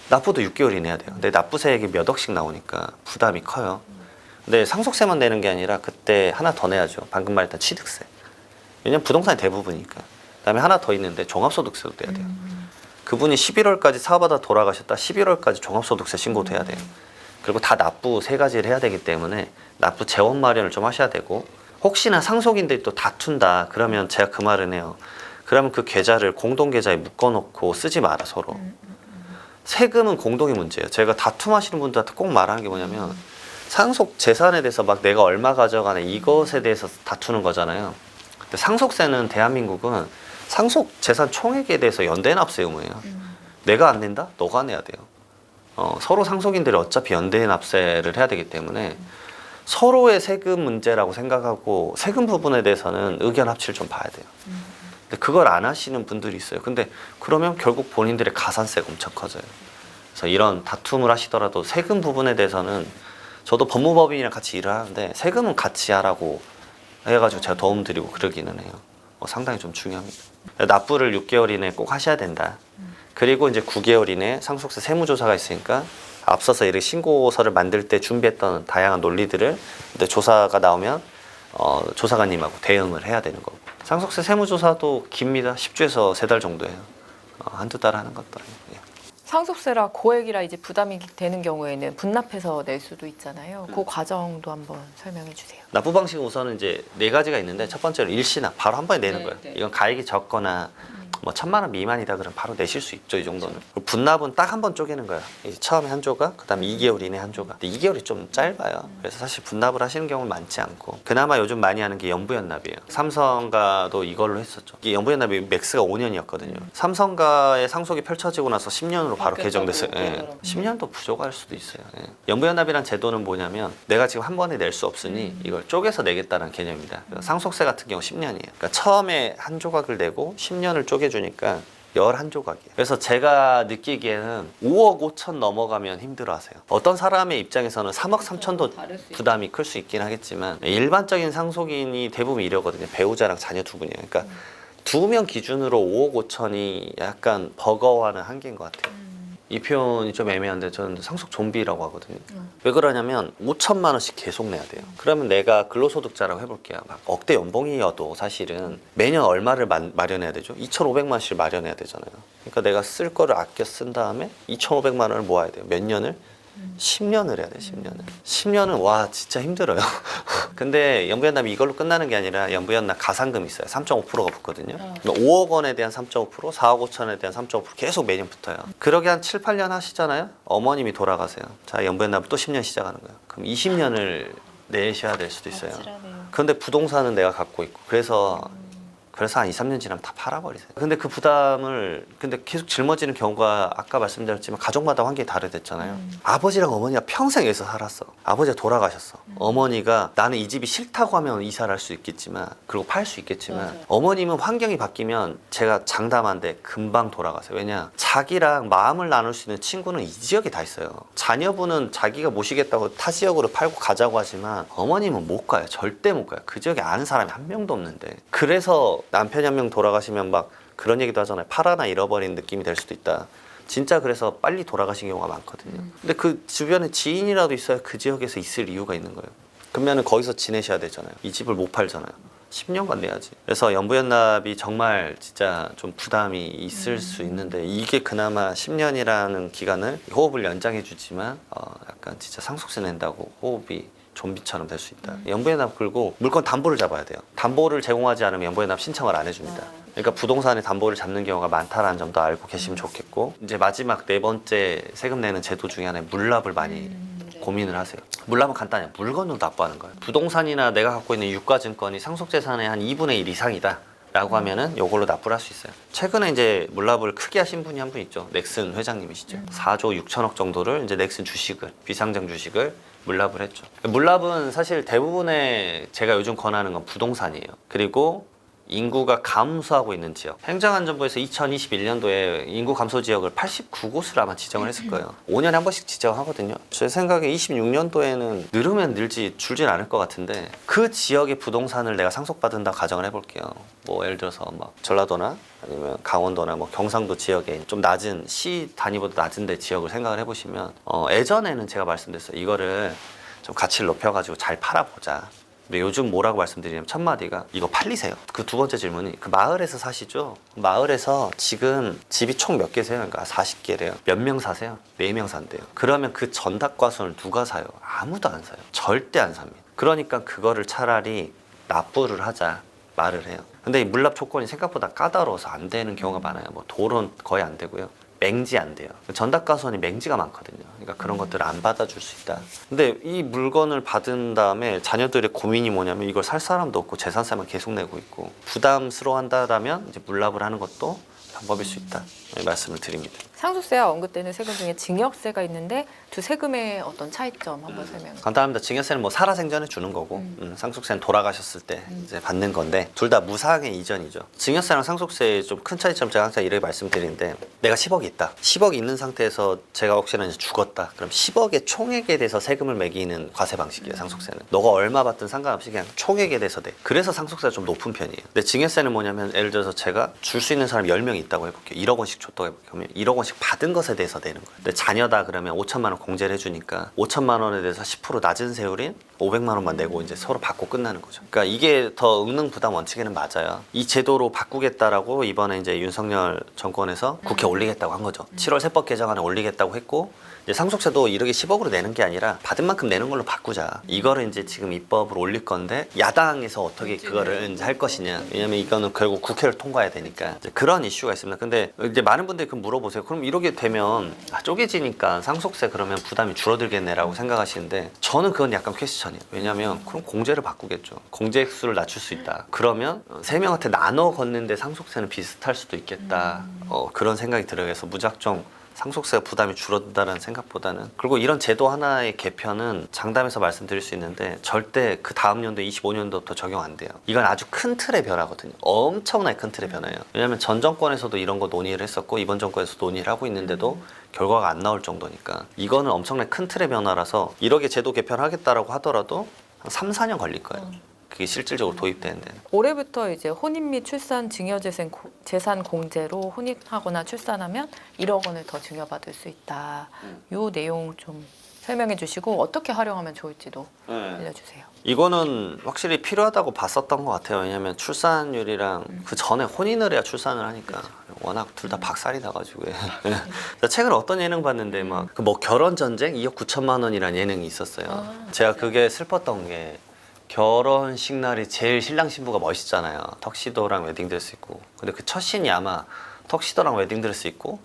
납부도 6개월이 내야 돼요. 근데 납부세액이 몇 억씩 나오니까 부담이 커요. 근데 상속세만 내는 게 아니라 그때 하나 더 내야죠. 방금 말했던 취득세. 왜냐면 부동산이 대부분이니까. 그다음에 하나 더 있는데 종합소득세도 내야 돼요. 그분이 11월까지 사업하다 돌아가셨다. 11월까지 종합소득세 신고도 해야 돼요. 그리고 다 납부 3가지를 해야 되기 때문에 납부 재원 마련을 좀 하셔야 되고, 혹시나 상속인들이 또 다툰다 그러면 제가 그 말은 해요. 그러면 그 계좌를 공동계좌에 묶어놓고 쓰지 마라 서로. 세금은 공동의 문제예요. 제가 다툼하시는 분들한테 꼭 말하는 게 뭐냐면, 상속 재산에 대해서 막 내가 얼마 가져가네 이것에 대해서 다투는 거잖아요. 근데 상속세는 대한민국은 상속 재산 총액에 대해서 연대납세 의무예요. 내가 안 낸다? 너가 내야 돼요. 서로 상속인들이 어차피 연대납세를 해야 되기 때문에 서로의 세금 문제라고 생각하고 세금 부분에 대해서는 의견 합치를 좀 봐야 돼요. 근데 그걸 안 하시는 분들이 있어요. 근데 그러면 결국 본인들의 가산세가 엄청 커져요. 그래서 이런 다툼을 하시더라도 세금 부분에 대해서는, 저도 법무법인이랑 같이 일을 하는데 세금은 같이 하라고 해가지고 제가 도움 드리고 그러기는 해요. 상당히 좀 중요합니다. 납부를 6개월 이내에 꼭 하셔야 된다. 그리고 이제 9개월 이내에 상속세 세무조사가 있으니까 앞서서 이렇게 신고서를 만들 때 준비했던 다양한 논리들을 이제 조사가 나오면 조사관님하고 대응을 해야 되는 거고. 상속세 세무조사도 깁니다. 10주에서 3달 정도 해요. 한두 달 하는 것도 아니고. 상속세라 고액이라 이제 부담이 되는 경우에는 분납해서 낼 수도 있잖아요. 그 과정도 한번 설명해 주세요. 납부 방식은 우선은 이제 4가지가 있는데, 첫 번째로 일시납, 바로 한 번에 내는 거예요. 이건 가액이 적거나 뭐 1,000만 원 미만이다 그러면 바로 내실 수 있죠, 이 정도는. 그리고 분납은 딱 한 번 쪼개는 거예요. 이제 처음에 한 조각, 그다음에 2개월 이내 한 조각. 근데 2개월이 좀 짧아요. 그래서 사실 분납을 하시는 경우는 많지 않고, 그나마 요즘 많이 하는 게 연부연납이에요. 삼성가도 이걸로 했었죠. 이 연부연납이 맥스가 5년이었거든요. 삼성가의 상속이 펼쳐지고 나서 10년으로 바로 개정됐어요. 10년도 부족할 수도 있어요. 연부연납이란 제도는 뭐냐면, 내가 지금 한 번에 낼 수 없으니 이걸 쪼개서 내겠다는 개념입니다. 상속세 같은 경우 10년이에요. 그러니까 처음에 한 조각을 내고 10년을 쪼개주니까 11조각이에요. 그래서 제가 느끼기에는 5억 5천 넘어가면 힘들어하세요. 어떤 사람의 입장에서는 3억 3천도 부담이 클 수 있긴 하겠지만, 일반적인 상속인이 대부분 이러거든요. 배우자랑 자녀 2분이에요. 그러니까 2명 기준으로 5억 5천이 약간 버거워하는 한계인 것 같아요. 이 표현이 좀 애매한데 저는 상속 좀비라고 하거든요. 왜 그러냐면 5천만 원씩 계속 내야 돼요. 그러면 내가 근로소득자라고 해볼게요. 막 억대 연봉이어도 사실은 매년 얼마를 마련해야 되죠? 2,500만 원씩 마련해야 되잖아요. 그러니까 내가 쓸 거를 아껴 쓴 다음에 2,500만 원을 모아야 돼요. 몇 년을? 10년을 해야 돼. 10년을. 10년은 와 진짜 힘들어요. 근데 연부연납이 이걸로 끝나는 게 아니라 연부연납 가산금이 있어요. 3.5%가 붙거든요. 5억 원에 대한 3.5%, 4억 5천에 대한 3.5% 계속 매년 붙어요. 그러게 한 7, 8년 하시잖아요. 어머님이 돌아가세요. 자, 연부연납을 또 10년 시작하는 거예요. 그럼 20년을 내셔야 될 수도 있어요. 그런데 부동산은 내가 갖고 있고, 그래서 한 2, 3년 지나면 다 팔아버리세요. 근데 그 부담을 계속 짊어지는 경우가 아까 말씀드렸지만 가족마다 환경이 다르댔잖아요. 아버지랑 어머니가 평생 여기서 살았어. 아버지가 돌아가셨어. 어머니가 나는 이 집이 싫다고 하면 이사를 할 수 있겠지만, 그리고 팔 수 있겠지만, 맞아요. 어머님은 환경이 바뀌면 제가 장담한데 금방 돌아가세요. 왜냐? 자기랑 마음을 나눌 수 있는 친구는 이 지역에 다 있어요. 자녀분은 자기가 모시겠다고 타 지역으로 팔고 가자고 하지만 어머님은 못 가요. 절대 못 가요. 그 지역에 아는 사람이 한 명도 없는데. 그래서 남편이 한 명 돌아가시면 막 그런 얘기도 하잖아요. 팔 하나 잃어버린 느낌이 될 수도 있다. 진짜 그래서 빨리 돌아가신 경우가 많거든요. 근데 그 주변에 지인이라도 있어야 그 지역에서 있을 이유가 있는 거예요. 그러면 거기서 지내셔야 되잖아요. 이 집을 못 팔잖아요. 10년간 내야지. 그래서 연부연납이 정말 진짜 좀 부담이 있을 수 있는데, 이게 그나마 10년이라는 기간을 호흡을 연장해 주지만 약간 진짜 상속세 낸다고 호흡이 좀비처럼 될 수 있다. 연부연합 끌고 물건 담보를 잡아야 돼요. 담보를 제공하지 않으면 연부연합 신청을 안 해줍니다. 그러니까 부동산의 담보를 잡는 경우가 많다라는 점도 알고 계시면 좋겠고, 이제 마지막 네 번째 세금 내는 제도 중에 하나의 물납을 많이 고민을 하세요. 물납은 간단해요. 물건으로 납부하는 거예요. 부동산이나 내가 갖고 있는 유가증권이 상속재산의 한 2분의 1 이상이다 라고 하면은 이걸로 납부를 할 수 있어요. 최근에 이제 물납을 크게 하신 분이 한 분 있죠. 넥슨 회장님이시죠. 4조 6천억 정도를 이제 넥슨 주식을, 비상장 주식을 물납을 했죠. 물납은 사실 대부분의 제가 요즘 권하는 건 부동산이에요. 그리고 인구가 감소하고 있는 지역. 행정안전부에서 2021년도에 인구 감소 지역을 89곳을 아마 지정을 했을 거예요. 5년에 한 번씩 지정하거든요. 제 생각에 26년도에는 늘으면 늘지 줄진 않을 것 같은데, 그 지역의 부동산을 내가 상속받은다 가정을 해볼게요. 뭐 예를 들어서 막 전라도나 아니면 강원도나 뭐 경상도 지역에 좀 낮은 시 단위보다 낮은 데 지역을 생각을 해보시면, 예전에는 제가 말씀드렸어요. 이거를 좀 가치를 높여가지고 잘 팔아보자. 근데 요즘 뭐라고 말씀드리냐면 첫 마디가 이거 팔리세요. 그 두 번째 질문이 그 마을에서 사시죠? 마을에서 지금 집이 총 몇 개세요? 그러니까 40개래요. 몇 명 사세요? 4명 산대요. 그러면 그 전답과수는 누가 사요? 아무도 안 사요. 절대 안 삽니다. 그러니까 그거를 차라리 납부를 하자 말을 해요. 근데 이 물납 조건이 생각보다 까다로워서 안 되는 경우가 많아요. 뭐 돌은 거의 안 되고요. 맹지 안 돼요. 전답과수원이 맹지가 많거든요. 그러니까 그런 것들을 안 받아줄 수 있다. 근데 이 물건을 받은 다음에 자녀들의 고민이 뭐냐면 이걸 살 사람도 없고 재산세만 계속 내고 있고, 부담스러워한다라면 이제 물납을 하는 것도 방법일 수 있다. 말씀을 드립니다. 상속세와 언급되는 세금 중에 증여세가 있는데 두 세금의 어떤 차이점 한번 설명. 간단합니다. 증여세는 뭐 살아생전에 주는 거고, 상속세는 돌아가셨을 때 이제 받는 건데, 둘 다 무상의 이전이죠. 증여세랑 상속세의 좀 큰 차이점 제가 항상 이렇게 말씀드리는데, 내가 10억이 있다. 10억이 있는 상태에서 제가 혹시나 이제 죽었다. 그럼 10억의 총액에 대해서 세금을 매기는 과세 방식이에요. 상속세는. 너가 얼마 받든 상관없이 그냥 총액에 대해서 돼. 그래서 상속세가 좀 높은 편이에요. 근데 증여세는 뭐냐면, 예를 들어서 제가 줄 수 있는 사람이 10명 있다고 해볼게요. 1억 원씩 줬다고 해볼게요. 그러면 1억 원씩 받은 것에 대해서 내는 거예요. 근데 자녀다 그러면 5천만 원 공제를 해주니까 5천만 원에 대해서 10% 낮은 세율인 500만 원만 내고 이제 서로 받고 끝나는 거죠. 그러니까 이게 더 응능 부담 원칙에는 맞아요. 이 제도로 바꾸겠다라고 이번에 이제 윤석열 정권에서 국회에 올리겠다고 한 거죠. 7월 세법 개정안에 올리겠다고 했고, 이제 상속세도 이렇게 10억으로 내는 게 아니라 받은 만큼 내는 걸로 바꾸자. 이거를 이제 지금 입법으로 올릴 건데, 야당에서 어떻게 그거를 이제 할 것이냐. 왜냐면 이거는 결국 국회를 통과해야 되니까 이제 그런 이슈가 있습니다. 근데 이제 많은 분들이 그 물어보세요. 그럼 이렇게 되면 쪼개지니까 상속세 그러면 부담이 줄어들겠네라고 생각하시는데, 저는 그건 약간 퀘스천이에요. 왜냐면 그럼 공제를 바꾸겠죠. 공제 액수를 낮출 수 있다. 그러면 3명한테 나눠 걷는데 상속세는 비슷할 수도 있겠다. 그런 생각이 들어요. 그래서 무작정 상속세가 부담이 줄어든다는 생각보다는, 그리고 이런 제도 하나의 개편은 장담해서 말씀드릴 수 있는데 절대 그 다음 연도 25년도부터 적용 안 돼요. 이건 아주 큰 틀의 변화거든요. 엄청나게 큰 틀의 변화예요. 왜냐하면 전 정권에서도 이런 거 논의를 했었고, 이번 정권에서도 논의를 하고 있는데도 결과가 안 나올 정도니까 이거는 엄청나게 큰 틀의 변화라서, 이렇게 제도 개편하겠다라고 하더라도 한 3, 4년 걸릴 거예요. 그게 실질적으로 도입되는 데는. 올해부터 이제 혼인 및 출산 증여재산 공제로 혼인하거나 출산하면 1억 원을 더 증여받을 수 있다. 요 내용 좀 설명해 주시고 어떻게 활용하면 좋을지도 알려주세요. 이거는 확실히 필요하다고 봤었던 것 같아요. 왜냐하면 출산율이랑 그 전에 혼인을 해야 출산을 하니까 워낙 둘 다 박살이 나가지고. 최근에 어떤 예능 봤는데 막 그 뭐 결혼 전쟁 2억 9천만 원이라는 예능이 있었어요. 제가 그게 슬펐던 게, 결혼식 날이 제일 신랑 신부가 멋있잖아요. 턱시도랑 웨딩드레스 입고. 근데 그 첫 신이 아마 턱시도랑 웨딩드레스 입고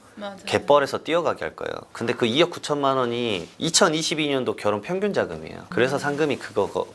갯벌에서 뛰어가게 할 거예요. 근데 그 2억 9천만 원이 2022년도 결혼 평균 자금이에요. 그래서 상금이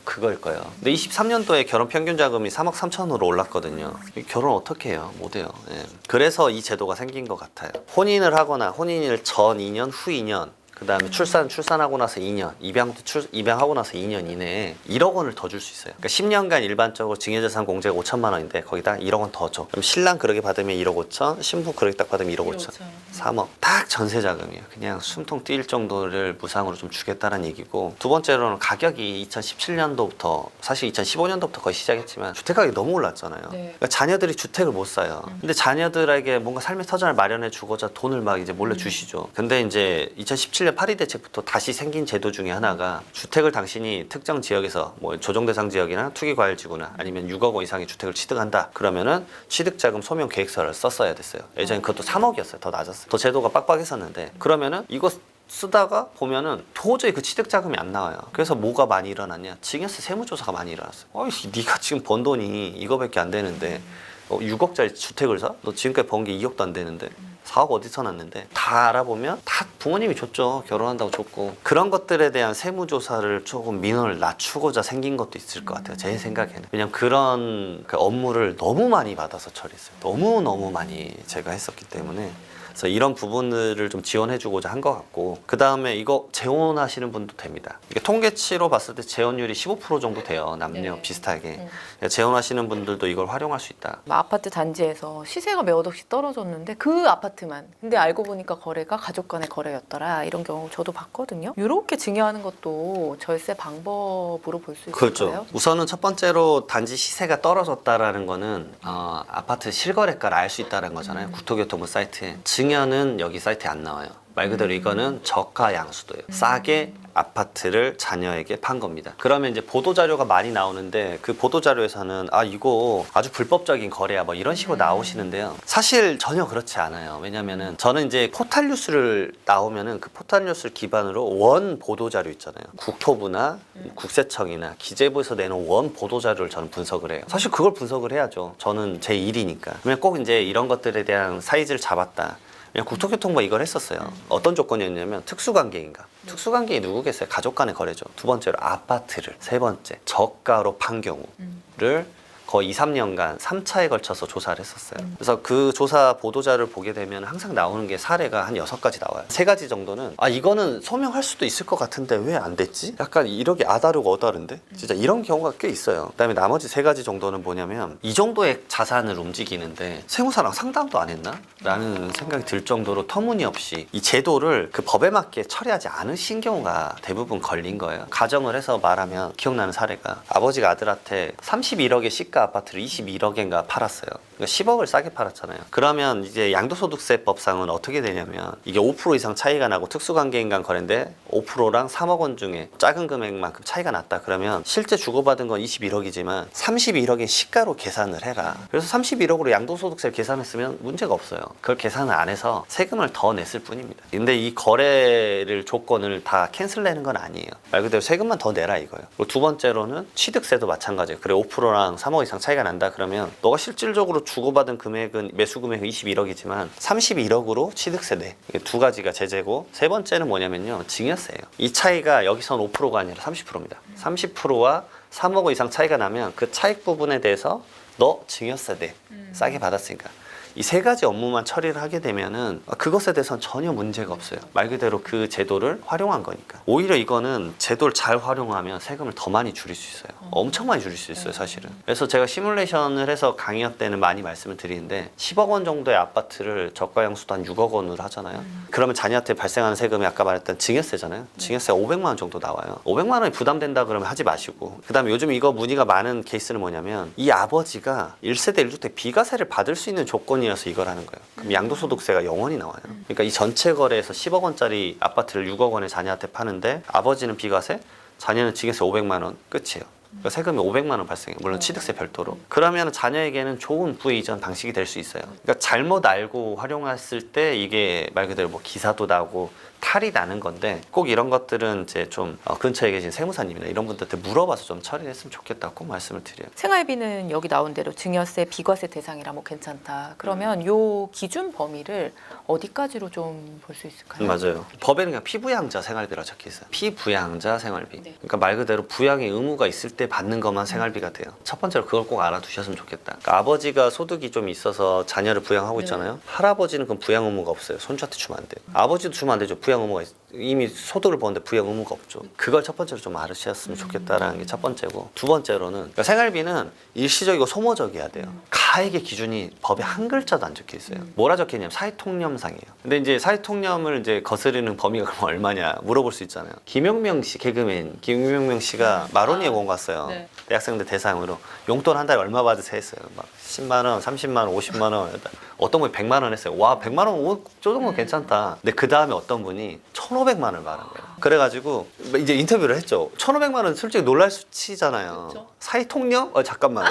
그거일 거예요. 근데 23년도에 결혼 평균 자금이 3억 3천으로 올랐거든요. 결혼 어떻게 해요? 못 해요. 예. 그래서 이 제도가 생긴 것 같아요. 혼인을 하거나 혼인일 전 2년, 후 2년, 그 다음에 출산하고 나서 2년, 입양하고 나서 2년 이내에 1억 원을 더 줄 수 있어요. 그러니까 10년간 일반적으로 증여재산 공제가 5천만 원인데 거기다 1억 원 더 줘. 그럼 신랑 그렇게 받으면 1억 5천, 신부 그렇게 딱 받으면 1억 5천. 3억. 딱 전세자금이에요. 그냥 숨통 뛸 정도를 무상으로 좀 주겠다는 얘기고, 두 번째로는 가격이 2017년도부터, 사실 2015년도부터 거의 시작했지만 주택가격이 너무 올랐잖아요. 그러니까 자녀들이 주택을 못 사요. 근데 자녀들에게 뭔가 삶의 터전을 마련해 주고자 돈을 막 이제 몰래 주시죠. 근데 이제 2017년 파리 대책부터 다시 생긴 제도 중에 하나가, 주택을 당신이 특정 지역에서 뭐 조정대상 지역이나 투기과열지구나 아니면 6억 원 이상의 주택을 취득한다. 그러면은 취득자금 소명 계획서를 썼어야 됐어요. 예전에 그것도 3억이었어요. 더 낮았어요. 더 제도가 빡빡했었는데, 그러면은 이거 쓰다가 보면은 도저히 그 취득 자금이 안 나와요. 그래서 뭐가 많이 일어났냐? 증여세 세무조사가 많이 일어났어요. 어이, 네가 지금 번 돈이 이거밖에 안 되는데 6억짜리 주택을 사? 너 지금까지 번 게 2억도 안 되는데 4억 어디서 났는데? 다 알아보면 다 부모님이 줬죠. 결혼한다고 줬고. 그런 것들에 대한 세무조사를 조금 민원을 낮추고자 생긴 것도 있을 것 같아요. 제 생각에는. 왜냐면 그런 그 업무를 너무 많이 받아서 처리했어요. 너무너무 많이 제가 했었기 때문에. 그래서 이런 부분들을 좀 지원해주고자 한 것 같고, 그 다음에 이거 재혼하시는 분도 됩니다. 이게 통계치로 봤을 때 재혼율이 15% 정도 돼요. 남녀 네. 비슷하게. 재혼하시는 분들도 이걸 활용할 수 있다. 아파트 단지에서 시세가 몇 억씩 떨어졌는데 그 아파트만 근데 알고 보니까 거래가 가족 간의 거래였더라 이런 경우 저도 봤거든요. 이렇게 증여하는 것도 절세 방법으로 볼 수 있을까요? 그렇죠. 우선은 첫 번째로 단지 시세가 떨어졌다라는 거는 아파트 실거래가를 알 수 있다는 거잖아요. 국토교통부 사이트에. 증여는 여기 사이트에 안 나와요. 말 그대로 이거는 저가 양수도예요. 싸게 아파트를 자녀에게 판 겁니다. 그러면 이제 보도자료가 많이 나오는데 그 보도자료에서는 이거 아주 불법적인 거래야 뭐 이런 식으로 나오시는데요. 사실 전혀 그렇지 않아요. 왜냐면은 저는 이제 포탈 뉴스를 나오면은 그 포탈 뉴스를 기반으로 원 보도자료 있잖아요. 국토부나 국세청이나 기재부에서 내놓은 원 보도자료를 저는 분석을 해요. 사실 그걸 분석을 해야죠. 저는 제 일이니까. 그러면 꼭 이제 이런 것들에 대한 사이즈를 잡았다. 그냥 국토교통부가 이걸 했었어요. 어떤 조건이었냐면 특수관계인가. 특수관계이 누구겠어요? 가족 간의 거래죠. 두 번째로 아파트를. 세 번째 저가로 판 경우를 거의 2, 3년간 3차에 걸쳐서 조사를 했었어요. 그래서 그 조사 보도자를 보게 되면 항상 나오는 게 사례가 한 6가지 나와요. 3가지 정도는 이거는 소명할 수도 있을 것 같은데 왜 안 됐지? 약간 이렇게 아다르고 어다른데? 진짜 이런 경우가 꽤 있어요. 그다음에 나머지 3가지 정도는 뭐냐면 이 정도의 자산을 움직이는데 세무사랑 상담도 안 했나? 라는 생각이 들 정도로 터무니없이 이 제도를 그 법에 맞게 처리하지 않으신 경우가 대부분 걸린 거예요. 가정을 해서 말하면 기억나는 사례가 아버지가 아들한테 31억의 시가 아파트를 21억엔가 팔았어요. 그러니까 10억을 싸게 팔았잖아요. 그러면 이제 양도소득세법상은 어떻게 되냐면 이게 5% 이상 차이가 나고 특수관계인 간 거래인데 5%랑 3억 원 중에 작은 금액만큼 차이가 났다. 그러면 실제 주고받은 건 21억이지만 31억의 시가로 계산을 해라. 그래서 31억으로 양도소득세를 계산했으면 문제가 없어요. 그걸 계산을 안 해서 세금을 더 냈을 뿐입니다. 근데 이 거래를 조건을 다 캔슬내는 건 아니에요. 말 그대로 세금만 더 내라 이거예요. 그리고 두 번째로는 취득세도 마찬가지예요. 그래 5%랑 3억 이상 차이가 난다 그러면 너가 실질적으로 주고받은 금액은 매수 금액은 21억이지만 31억으로 취득세 내. 이게 2가지가 제재고 세 번째는 뭐냐면요. 증여세예요. 이 차이가 여기선 5%가 아니라 30%입니다. 30%와 3억 이상 차이가 나면 그 차익 부분에 대해서 너 증여세 내. 싸게 받았으니까. 이 3가지 업무만 처리를 하게 되면은 그것에 대해서는 전혀 문제가 없어요. 말 그대로 그 제도를 활용한 거니까. 오히려 이거는 제도를 잘 활용하면 세금을 더 많이 줄일 수 있어요. 엄청 많이 줄일 수 있어요, 사실은. 그래서 제가 시뮬레이션을 해서 강의 때는 많이 말씀을 드리는데 10억 원 정도의 아파트를 저가 양수도 한 6억 원으로 하잖아요. 그러면 자녀한테 발생하는 세금이 아까 말했던 증여세잖아요. 증여세가 500만 원 정도 나와요. 500만 원이 부담된다 그러면 하지 마시고. 그다음에 요즘 이거 문의가 많은 케이스는 뭐냐면 이 아버지가 1세대 1주택 비과세를 받을 수 있는 조건이 이라서 이걸 하는 거예요. 그럼 양도소득세가 영원히 나와요. 그러니까 이 전체 거래에서 10억 원짜리 아파트를 6억 원에 자녀한테 파는데 아버지는 비과세, 자녀는 증여세 500만 원 끝이에요. 그러니까 세금이 500만 원 발생해요. 물론 취득세 별도로. 그러면 자녀에게는 좋은 부의 이전 방식이 될 수 있어요. 그러니까 잘못 알고 활용했을 때 이게 말 그대로 뭐 기사도 나고 탈이 나는 건데 꼭 이런 것들은 이제 좀 근처에 계신 세무사님이나 이런 분들한테 물어봐서 좀 처리를 했으면 좋겠다고 꼭 말씀을 드려요. 생활비는 여기 나온 대로 증여세, 비과세 대상이라 뭐 괜찮다. 그러면 요 기준 범위를 어디까지로 좀 볼 수 있을까요? 맞아요. 법에는 그냥 피부양자 생활비라고 적혀 있어요. 피부양자 생활비. 네. 그러니까 말 그대로 부양의 의무가 있을 때 받는 것만 생활비가 돼요. 첫 번째로 그걸 꼭 알아두셨으면 좋겠다. 그러니까 아버지가 소득이 좀 있어서 자녀를 부양하고 있잖아요. 할아버지는 그럼 부양 의무가 없어요. 손주한테 주면 안 돼요. 아버지도 주면 안 되죠. 부양 의무가 이미 소득을 버는데 부양 의무가 없죠. 그걸 첫 번째로 좀 알으셨으면 좋겠다라는 게 첫 번째고, 두 번째로는 그러니까 생활비는 일시적이고 소모적이어야 돼요. 가액의 기준이 법에 한 글자도 안 적혀 있어요. 뭐라 적혀 있냐면 사회통념상이에요. 근데 이제 사회통념을 이제 거스르는 범위가 그럼 얼마냐 물어볼 수 있잖아요. 김용명 씨, 개그맨 김용명 씨가 마로니에 공 갔어요. 네. 대학생들 대상으로 용돈 한 달에 얼마 받으세요 했어요. 막 10만 원, 30만 원, 50만 원, 어떤 분이 100만 원 했어요. 와, 100만 원, 저 정도 괜찮다. 근데 그 다음에 어떤 분이 1,500만 원을 말한 거예요. 그래가지고 이제 인터뷰를 했죠. 1,500만 원 솔직히 놀랄 수치잖아요. 그쵸? 사이 통역? 잠깐만.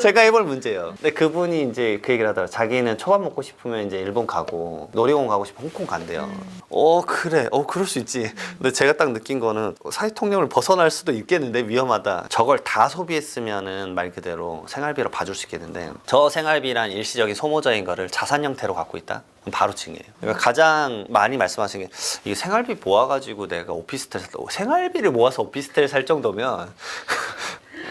제가 해볼 문제예요. 근데 그분이 이제 그 얘기를 하더라고요. 자기는 초밥 먹고 싶으면 이제 일본 가고 놀이공원 가고 싶으면 홍콩 간대요. 그래. 그럴 수 있지. 근데 제가 딱 느낀 거는 사이 통역을 벗어날 수도 있겠는데 위험하다. 저걸 다 소비했으면은 말 그대로 생활비로 봐줄 수 있겠는데 저 생활비란 일시적인 소모적인 거를 자산 형태로 갖고 있다? 그럼 바로 징해요. 그러니까 가장 많이 말씀하신 게 이게 생활비 모아가지고 내가 오피스텔 생활비를 모아서 오피스텔 살 정도면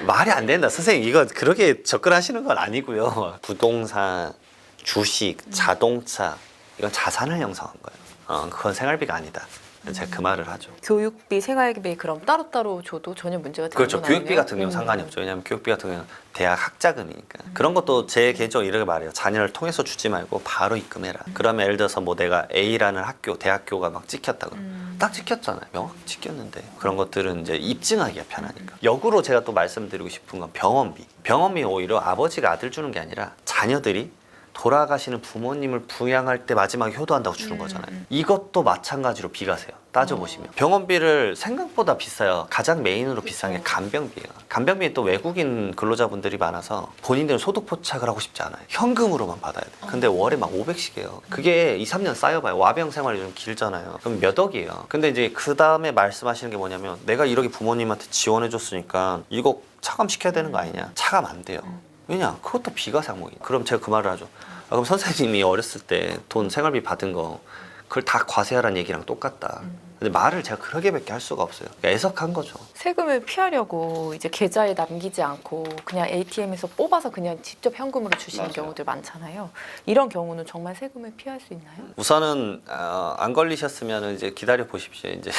말이 안 된다. 선생님 이거 그렇게 접근하시는 건 아니고요. 부동산, 주식, 자동차 이건 자산을 형성한 거예요. 그건 생활비가 아니다. 제가 그 말을 하죠. 교육비, 생활비 그럼 따로따로 줘도 전혀 문제가 되지 그렇죠. 않나요? 교육비 같은 경우는 상관이 없죠. 왜냐하면 교육비 같은 경우는 대학 학자금이니까. 그런 것도 제 개인적으로 이렇게 말해요. 자녀를 통해서 주지 말고 바로 입금해라. 그러면 예를 들어서 뭐 내가 A라는 학교, 대학교가 막 찍혔다 그러면 딱 찍혔잖아요. 명확히 찍혔는데 그런 것들은 이제 입증하기가 편하니까. 역으로 제가 또 말씀드리고 싶은 건 병원비. 병원비 오히려 아버지가 아들 주는 게 아니라 자녀들이 돌아가시는 부모님을 부양할 때 마지막에 효도한다고 주는 거잖아요. 이것도 마찬가지로 비과세요. 따져보시면 병원비를 생각보다 비싸요. 가장 메인으로 비싼 게 간병비예요. 간병비는 또 외국인 근로자분들이 많아서 본인들은 소득 포착을 하고 싶지 않아요. 현금으로만 받아야 돼요. 근데 월에 막 500씩이에요. 그게 2, 3년 쌓여봐요. 와병 생활이 좀 길잖아요. 그럼 몇 억이에요. 근데 이제 그 다음에 말씀하시는 게 뭐냐면 내가 이렇게 부모님한테 지원해줬으니까 이거 차감시켜야 되는 거 아니냐. 차감 안 돼요. 왜냐? 그것도 비과세 항목이에요. 그럼 제가 그 말을 하죠. 그럼 선생님이 어렸을 때 돈 생활비 받은 거 그걸 다 과세하라는 얘기랑 똑같다. 근데 말을 제가 그렇게밖에 할 수가 없어요. 그러니까 애석한 거죠. 세금을 피하려고 이제 계좌에 남기지 않고 그냥 ATM에서 뽑아서 그냥 직접 현금으로 주시는 맞아요. 경우들 많잖아요. 이런 경우는 정말 세금을 피할 수 있나요? 우선은 안 걸리셨으면 이제 기다려 보십시오. 이제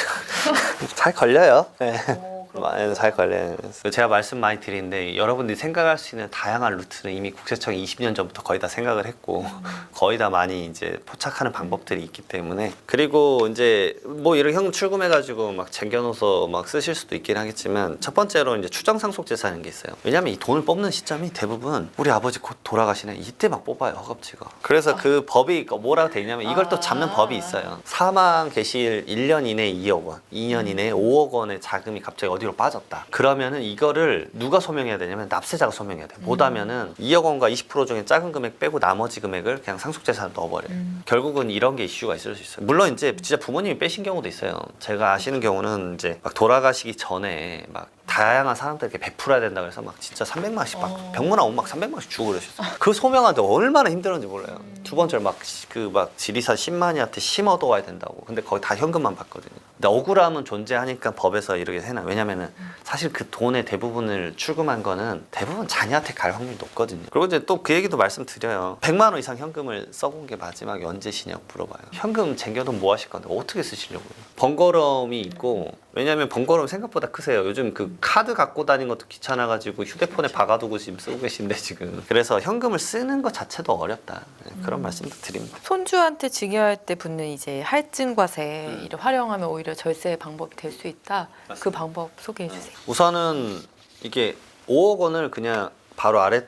잘 걸려요. 네. 잘 걸려요. 그래서 제가 말씀 많이 드리는데 여러분들이 생각할 수 있는 다양한 루트는 이미 국세청이 20년 전부터 거의 다 생각을 했고 거의 다 많이 이제 포착하는 방법들이 있기 때문에 그리고 이제 뭐 이런 현금 출금해가지고 막 쟁겨놓아서 막 쓰실 수도 있긴 하겠지만 첫 번째로 이제 추정상속재산인 게 있어요. 왜냐하면 이 돈을 뽑는 시점이 대부분 우리 아버지 곧 돌아가시네 이때 막 뽑아요 허겁지겁. 그래서 그 법이 뭐라고 돼 있냐면 이걸 또 잡는 법이 있어요. 사망 개시일 1년 이내에 2억 원, 2년 이내에 5억 원의 자금이 갑자기 어디로 빠졌다. 그러면은 이거를 누가 소명해야 되냐면 납세자가 소명해야 돼. 못하면은 2억 원과 20% 중에 작은 금액 빼고 나머지 금액을 그냥 상속재산으로 넣어버려요. 결국은 이런 게 이슈가 있을 수 있어요. 물론 이제 진짜 부모님이 빼신 경우도 있어요. 제가 아시는 경우는 이제 막 돌아가시기 전에 막 다양한 사람들에게 베풀어야 된다 그래서 막 진짜 300만 원씩 막 병문안 오면 막 300만 원씩 주고 그러셨어요. 그 소명하는데 얼마나 힘들었는지 몰라요. 두 번째로 막 지리산 10만이한테 심 얻어와야 된다고. 근데 거의 다 현금만 받거든요. 근데 억울함은 존재하니까 법에서 이렇게 해놔. 왜냐면은 사실 그 돈의 대부분을 출금한 거는 대부분 자녀한테 갈 확률이 높거든요. 그리고 이제 또 그 얘기도 말씀드려요. 100만 원 이상 현금을 써본 게 마지막에 언제시냐고 물어봐요. 현금 쟁여놓으면 뭐 하실 건데 어떻게 쓰시려고요? 번거로움이 있고 왜냐하면 번거로움 생각보다 크세요. 요즘 그 카드 갖고 다니는 것도 귀찮아가지고 휴대폰에 박아두고 지금 쓰고 계신데 지금. 그래서 현금을 쓰는 것 자체도 어렵다. 네, 그런 말씀도 드립니다. 손주한테 증여할 때 붙는 이제 할증과세 이를 활용하면 오히려 절세의 방법이 될 수 있다. 그 방법 소개해 주세요. 우선은 이게 5억 원을 그냥 바로 아래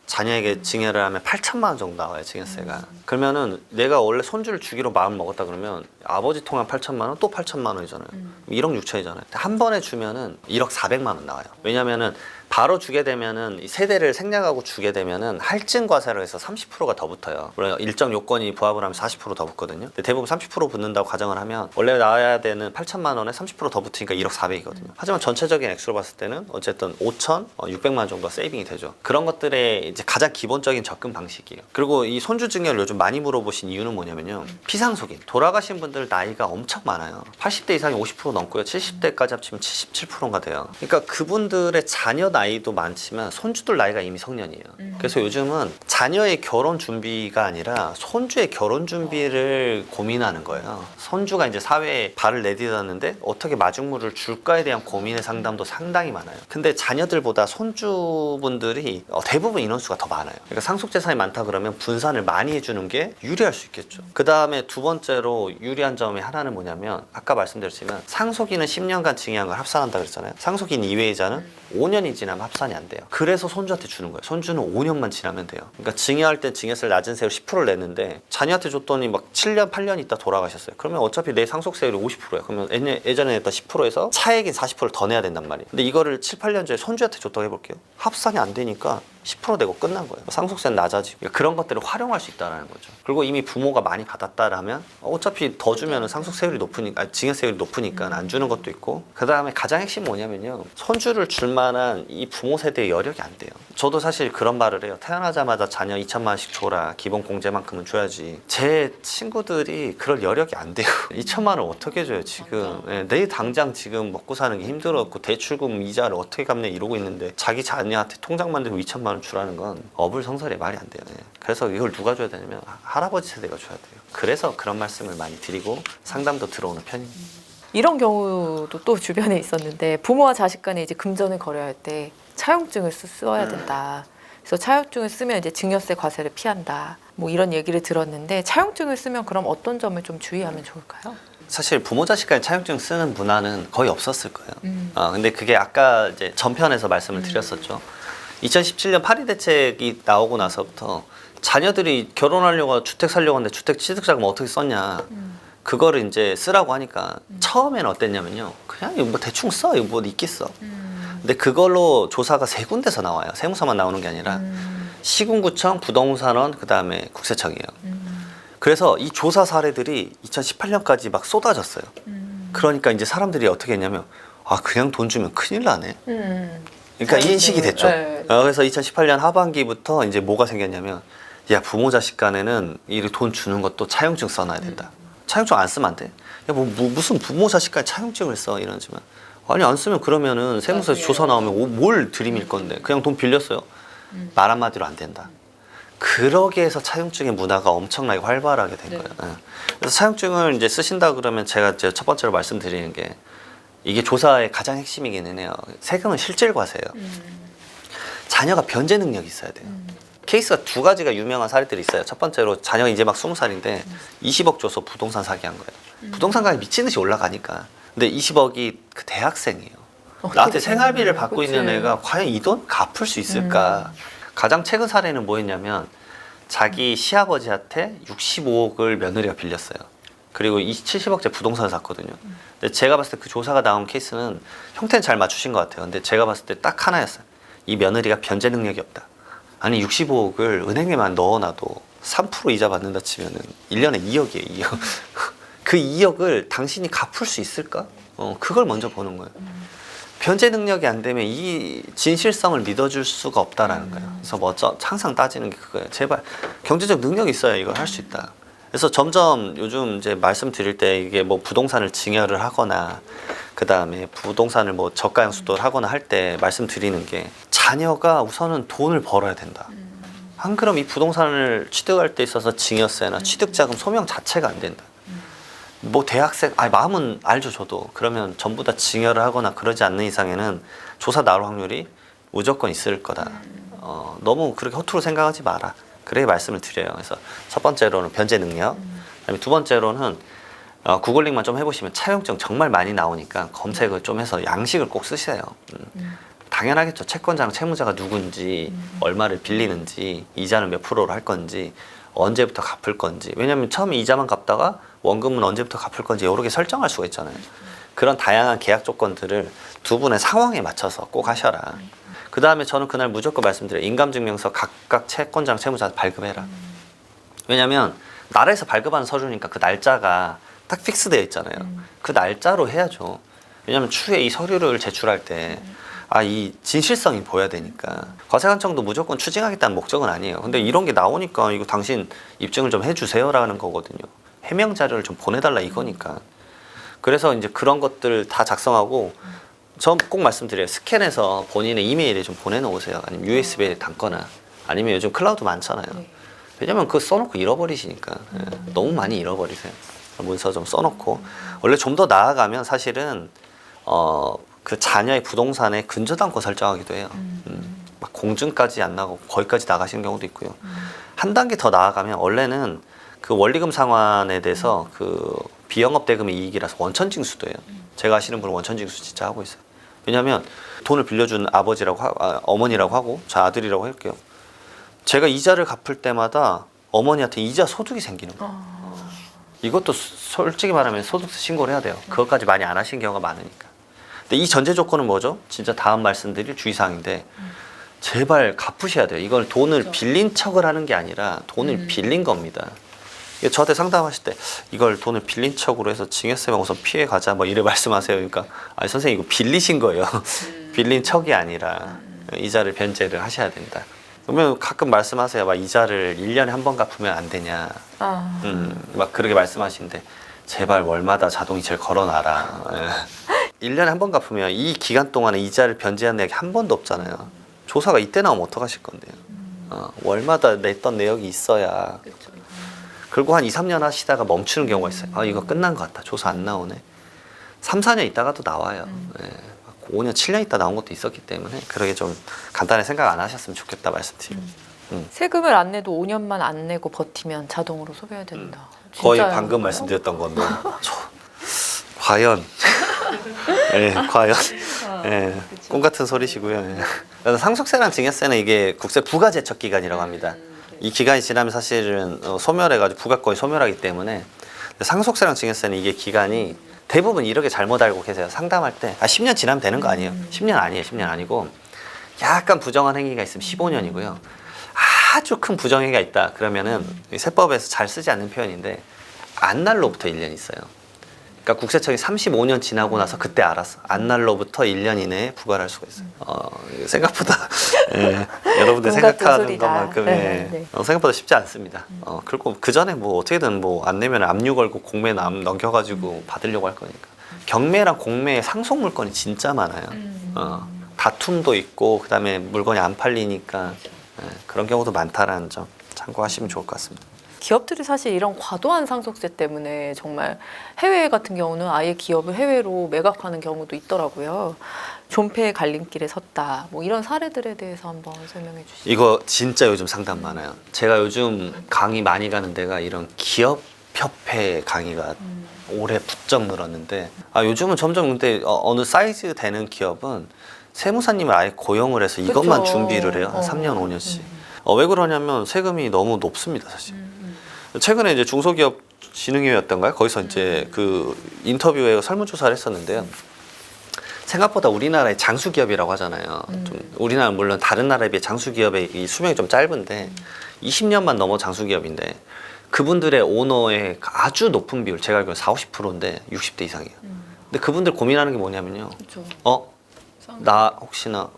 자녀에게 증여를 하면 8천만 원 정도 나와요 증여세가. 그러면은 내가 원래 손주를 주기로 마음 먹었다 그러면 아버지 통한 8천만 원 또 8천만 원이잖아요. 1억 6천이잖아요. 한 번에 주면은 1억 400만 원 나와요. 왜냐면은 바로 주게 되면은 이 세대를 생략하고 주게 되면은 할증과세로 해서 30%가 더 붙어요. 물론 일정 요건이 부합을 하면 40%더 붙거든요. 근데 대부분 30% 붙는다고 가정을 하면 원래 나와야 되는 8천만 원에 30%더 붙으니까 1억 400이거든요. 하지만 전체적인 액수로 봤을 때는 어쨌든 5천, 600만 원 정도가 세이빙이 되죠. 그런 것들의 이제 가장 기본적인 접근 방식이에요. 그리고 이 손주 증여를 요즘 많이 물어보신 이유는 뭐냐면요. 피상속인, 돌아가신 분들 나이가 엄청 많아요. 80대 이상이 50% 넘고요. 70대까지 합치면 77%가 돼요. 그러니까 그분들의 자녀 나이도 많지만 손주들 나이가 이미 성년이에요. 그래서 요즘은 자녀의 결혼 준비가 아니라 손주의 결혼 준비를 고민하는 거예요. 손주가 이제 사회에 발을 내딛었는데 어떻게 마중물을 줄까에 대한 고민의 상담도 상당히 많아요. 근데 자녀들보다 손주분들이 대부분 인원수가 더 많아요. 그러니까 상속재산이 많다 그러면 분산을 많이 해주는 게 유리할 수 있겠죠. 그 다음에 두 번째로 유리한 점이 하나는 뭐냐면 아까 말씀드렸지만 상속인은 10년간 증여한 걸 합산한다 그랬잖아요. 상속인 이외의자는 5년이 지난 지나면 합산이 안 돼요. 그래서 손주한테 주는 거예요. 손주는 5년만 지나면 돼요. 그러니까 증여할 때 증여세를 낮은 세율 10%를 냈는데 자녀한테 줬더니 막 7년 8년 있다 돌아가셨어요. 그러면 어차피 내 상속세율이 50%예요. 그러면 예전에 냈던 10%에서 차액인 40%를 더 내야 된단 말이에요. 근데 이거를 7, 8년 전에 손주한테 줬다고 해볼게요. 합산이 안 되니까 10% 되고 끝난 거예요. 상속세는 낮아지고. 그러니까 그런 것들을 활용할 수 있다는 거죠. 그리고 이미 부모가 많이 받았다라면 어차피 더 주면 상속세율이 높으니까, 증여세율이 높으니까 안 주는 것도 있고. 그 다음에 가장 핵심 뭐냐면요, 손주를 줄 만한 이 부모 세대의 여력이 안 돼요. 저도 사실 그런 말을 해요. 태어나자마자 자녀 2천만 원씩 줘라, 기본 공제만큼은 줘야지. 제 친구들이 그럴 여력이 안 돼요. 2천만 원 어떻게 줘요 지금. 내일 당장 지금 먹고 사는 게 힘들었고 대출금 이자를 어떻게 갚냐 이러고 있는데, 자기 자녀한테 통장 만들고 2천만 원 주라는 건 어불성설이 말이 안 돼요. 그래서 이걸 누가 줘야 되냐면 할아버지 세대가 줘야 돼요. 그래서 그런 말씀을 많이 드리고 상담도 들어오는 편입니다. 이런 경우도 또 주변에 있었는데, 부모와 자식 간에 이제 금전을 거래할 때 차용증을 써야 된다. 그래서 차용증을 쓰면 이제 증여세 과세를 피한다. 뭐 이런 얘기를 들었는데, 차용증을 쓰면 그럼 어떤 점을 좀 주의하면 좋을까요? 사실 부모 자식 간에 차용증 쓰는 문화는 거의 없었을 거예요. 근데 그게 아까 이제 전편에서 말씀을 드렸었죠. 2017년 파리 대책이 나오고 나서부터 자녀들이 결혼하려고 주택 살려고 하는데 주택 취득자금 어떻게 썼냐, 그거를 이제 쓰라고 하니까 처음에는 어땠냐면요, 그냥 이거 뭐 대충 써, 이거 뭐 있겠어. 근데 그걸로 조사가 3군데서 나와요. 세무서만 나오는 게 아니라 시군구청, 부동산원, 그 다음에 국세청이에요. 그래서 이 조사 사례들이 2018년까지 막 쏟아졌어요. 그러니까 이제 사람들이 어떻게 했냐면, 아 그냥 돈 주면 큰일 나네. 그러니까 인식이 됐죠. 네. 그래서 2018년 하반기부터 이제 뭐가 생겼냐면, 야 부모 자식 간에는 이 돈 주는 것도 차용증 써놔야 된다. 차용증 안 쓰면 안 돼. 야 무슨 부모 자식 간에 차용증을 써 이러지만, 아니 안 쓰면 그러면은 세무서에서 조사 나오면 뭘 들이밀 건데, 그냥 돈 빌렸어요. 말 한마디로 안 된다. 그러게 해서 차용증의 문화가 엄청나게 활발하게 된 거예요. 그래서 차용증을 이제 쓰신다 그러면 제가 이제 첫 번째로 말씀드리는 게, 이게 조사의 가장 핵심이기는 해요. 세금은 실질과세예요. 자녀가 변제 능력이 있어야 돼요. 케이스가 2가지가 유명한 사례들이 있어요. 첫 번째로 자녀가 이제 막 20살인데 20억 줘서 부동산 사기한 거예요. 부동산 가격이 미친 듯이 올라가니까. 근데 20억이 그 대학생이에요. 나한테 생활비를 받고 그치. 있는 애가 과연 이 돈 갚을 수 있을까? 가장 최근 사례는 뭐였냐면, 자기 시아버지한테 65억을 며느리가 빌렸어요. 그리고 70억짜리 부동산을 샀거든요. 근데 제가 봤을 때 그 조사가 나온 케이스는 형태는 잘 맞추신 것 같아요. 근데 제가 봤을 때 딱 하나였어요. 이 며느리가 변제 능력이 없다. 아니 65억을 은행에만 넣어놔도 3% 이자 받는다 치면은 1년에 2억이에요. 2억. 그 2억을 당신이 갚을 수 있을까? 그걸 먼저 보는 거예요. 변제 능력이 안 되면 이 진실성을 믿어줄 수가 없다라는 거예요. 그래서 뭐 항상 따지는 게 그거예요. 제발 경제적 능력이 있어야 이걸 할 수 있다. 그래서 점점 요즘 이제 말씀드릴 때 이게 뭐 부동산을 증여를 하거나, 그 다음에 부동산을 뭐 저가 양수도를 하거나 할 때 말씀드리는 게, 자녀가 우선은 돈을 벌어야 된다. 안 그럼 이 부동산을 취득할 때 있어서 증여세나 취득자금 소명 자체가 안 된다. 뭐 대학생, 마음은 알죠 저도. 그러면 전부 다 증여를 하거나 그러지 않는 이상에는 조사 나올 확률이 무조건 있을 거다. 너무 그렇게 허투루 생각하지 마라. 그렇게 말씀을 드려요. 그래서 첫 번째로는 변제 능력, 그다음에 두 번째로는 구글링만 좀 해보시면 차용증 정말 많이 나오니까 검색을 좀 해서 양식을 꼭 쓰세요. 당연하겠죠. 채권자랑 채무자가 누군지, 얼마를 빌리는지, 이자는 몇 프로로 할 건지, 언제부터 갚을 건지. 왜냐하면 처음에 이자만 갚다가 원금은 언제부터 갚을 건지 여러 개 설정할 수가 있잖아요. 그런 다양한 계약 조건들을 두 분의 상황에 맞춰서 꼭 하셔라. 그 다음에 저는 그날 무조건 말씀드려요. 인감증명서 각각 채권자랑 채무자한테 발급해라. 왜냐면 나라에서 발급하는 서류니까 그 날짜가 딱 픽스되어 있잖아요. 그 날짜로 해야죠. 왜냐면 추후에 이 서류를 제출할 때 이 진실성이 보여야 되니까. 과세관청도 무조건 추징하겠다는 목적은 아니에요. 근데 이런 게 나오니까 이거 당신 입증을 좀 해주세요라는 거거든요. 해명 자료를 좀 보내달라 이거니까. 그래서 이제 그런 것들 다 작성하고, 전 꼭 말씀드려요. 스캔해서 본인의 이메일에 좀 보내놓으세요. 아니면 USB에 담거나, 아니면 요즘 클라우드 많잖아요. 왜냐면 그거 써놓고 잃어버리시니까. 너무 많이 잃어버리세요. 문서 좀 써놓고. 원래 좀 더 나아가면 사실은 그 자녀의 부동산에 근저당권 설정하기도 해요. 막 공증까지 안 나가고 거기까지 나가시는 경우도 있고요. 한 단계 더 나아가면 원래는 그 원리금 상환에 대해서 그 비영업 대금의 이익이라서 원천징수도 해요. 제가 아시는 분은 원천징수 진짜 하고 있어요. 왜냐하면 돈을 빌려준 아버지라고 어머니라고 하고 저 아들이라고 할게요. 제가 이자를 갚을 때마다 어머니한테 이자 소득이 생기는 거예요. 이것도 솔직히 말하면 소득세 신고를 해야 돼요. 그것까지 많이 안 하신 경우가 많으니까. 근데 이 전제 조건은 뭐죠? 진짜 다음 말씀드릴 주의사항인데 제발 갚으셔야 돼요. 이걸 돈을 빌린 척을 하는 게 아니라 돈을 빌린 겁니다. 저한테 상담하실 때 이걸 돈을 빌린 척으로 해서 증여세만 우선 피해 가자 뭐 이래 말씀하세요. 그러니까 아니 선생님 이거 빌리신 거예요. 빌린 척이 아니라 이자를 변제를 하셔야 된다. 그러면 가끔 말씀하세요. 막 이자를 1년에 한 번 갚으면 안 되냐. 막 그렇게 말씀하시는데 제발 월마다 자동이체를 걸어놔라. 1년에 한 번 갚으면 이 기간 동안에 이자를 변제한 내역이 한 번도 없잖아요. 조사가 이때 나오면 어떡하실 건데요. 월마다 냈던 내역이 있어야. 그리고 한 2, 3년 하시다가 멈추는 경우가 있어요. 아 이거 끝난 것 같다. 조사 안 나오네. 3, 4년 있다가도 나와요. 5년, 7년 있다 나온 것도 있었기 때문에 그러게 좀 간단히 생각 안 하셨으면 좋겠다 말씀드리고. 세금을 안 내도 5년만 안 내고 버티면 자동으로 소비해야 된다. 거의 진짜요? 방금 말씀드렸던 건데 과연 과연 꿈 같은 소리시고요. 그래서 상속세랑 증여세는 이게 국세 부가제척 기간이라고 합니다. 이 기간이 지나면 사실은 소멸해가지고 부가권이 소멸하기 때문에 상속세랑 증여세는 이게 기간이 대부분 이렇게 잘못 알고 계세요. 상담할 때 10년 지나면 되는 거 아니에요. 10년 아니에요. 10년 아니고 약간 부정한 행위가 있으면 15년이고요. 아주 큰 부정행위가 있다. 그러면은 세법에서 잘 쓰지 않는 표현인데 안날로부터 1년 있어요. 그러니까 국세청이 35년 지나고 나서 그때 알았어. 안날로부터 1년 이내에 부과를 할 수가 있어요. 생각보다 여러분들 생각하는 것만큼 생각보다 쉽지 않습니다. 그리고 그 전에 뭐 어떻게든 뭐 안 내면 압류 걸고 공매 넘겨가지고 받으려고 할 거니까. 경매랑 공매의 상속 물건이 진짜 많아요. 다툼도 있고 그다음에 물건이 안 팔리니까 그런 경우도 많다라는 점 참고하시면 좋을 것 같습니다. 기업들이 사실 이런 과도한 상속세 때문에 정말 해외 같은 경우는 아예 기업을 해외로 매각하는 경우도 있더라고요. 존폐의 갈림길에 섰다. 뭐 이런 사례들에 대해서 한번 설명해 주시죠. 이거 진짜 요즘 상담 많아요. 제가 요즘 강의 많이 가는 데가 이런 기업협회 강의가 올해 부쩍 늘었는데 요즘은 점점 근데 어느 사이즈 되는 기업은 세무사님을 아예 고용을 해서 이것만 그쵸. 준비를 해요. 한 3년, 5년씩. 왜 그러냐면 세금이 너무 높습니다, 사실. 최근에 이제 중소기업 진흥회였던가요? 거기서 이제 그 인터뷰에 설문조사를 했었는데요. 생각보다 우리나라의 장수기업이라고 하잖아요. 좀 우리나라 물론 다른 나라에 비해 장수기업의 이 수명이 좀 짧은데 20년만 넘어 장수기업인데 그분들의 오너의 아주 높은 비율, 제가 알기로는 40~50%인데 60대 이상이에요. 근데 그분들 고민하는 게 뭐냐면요. 그쵸. 나 혹시나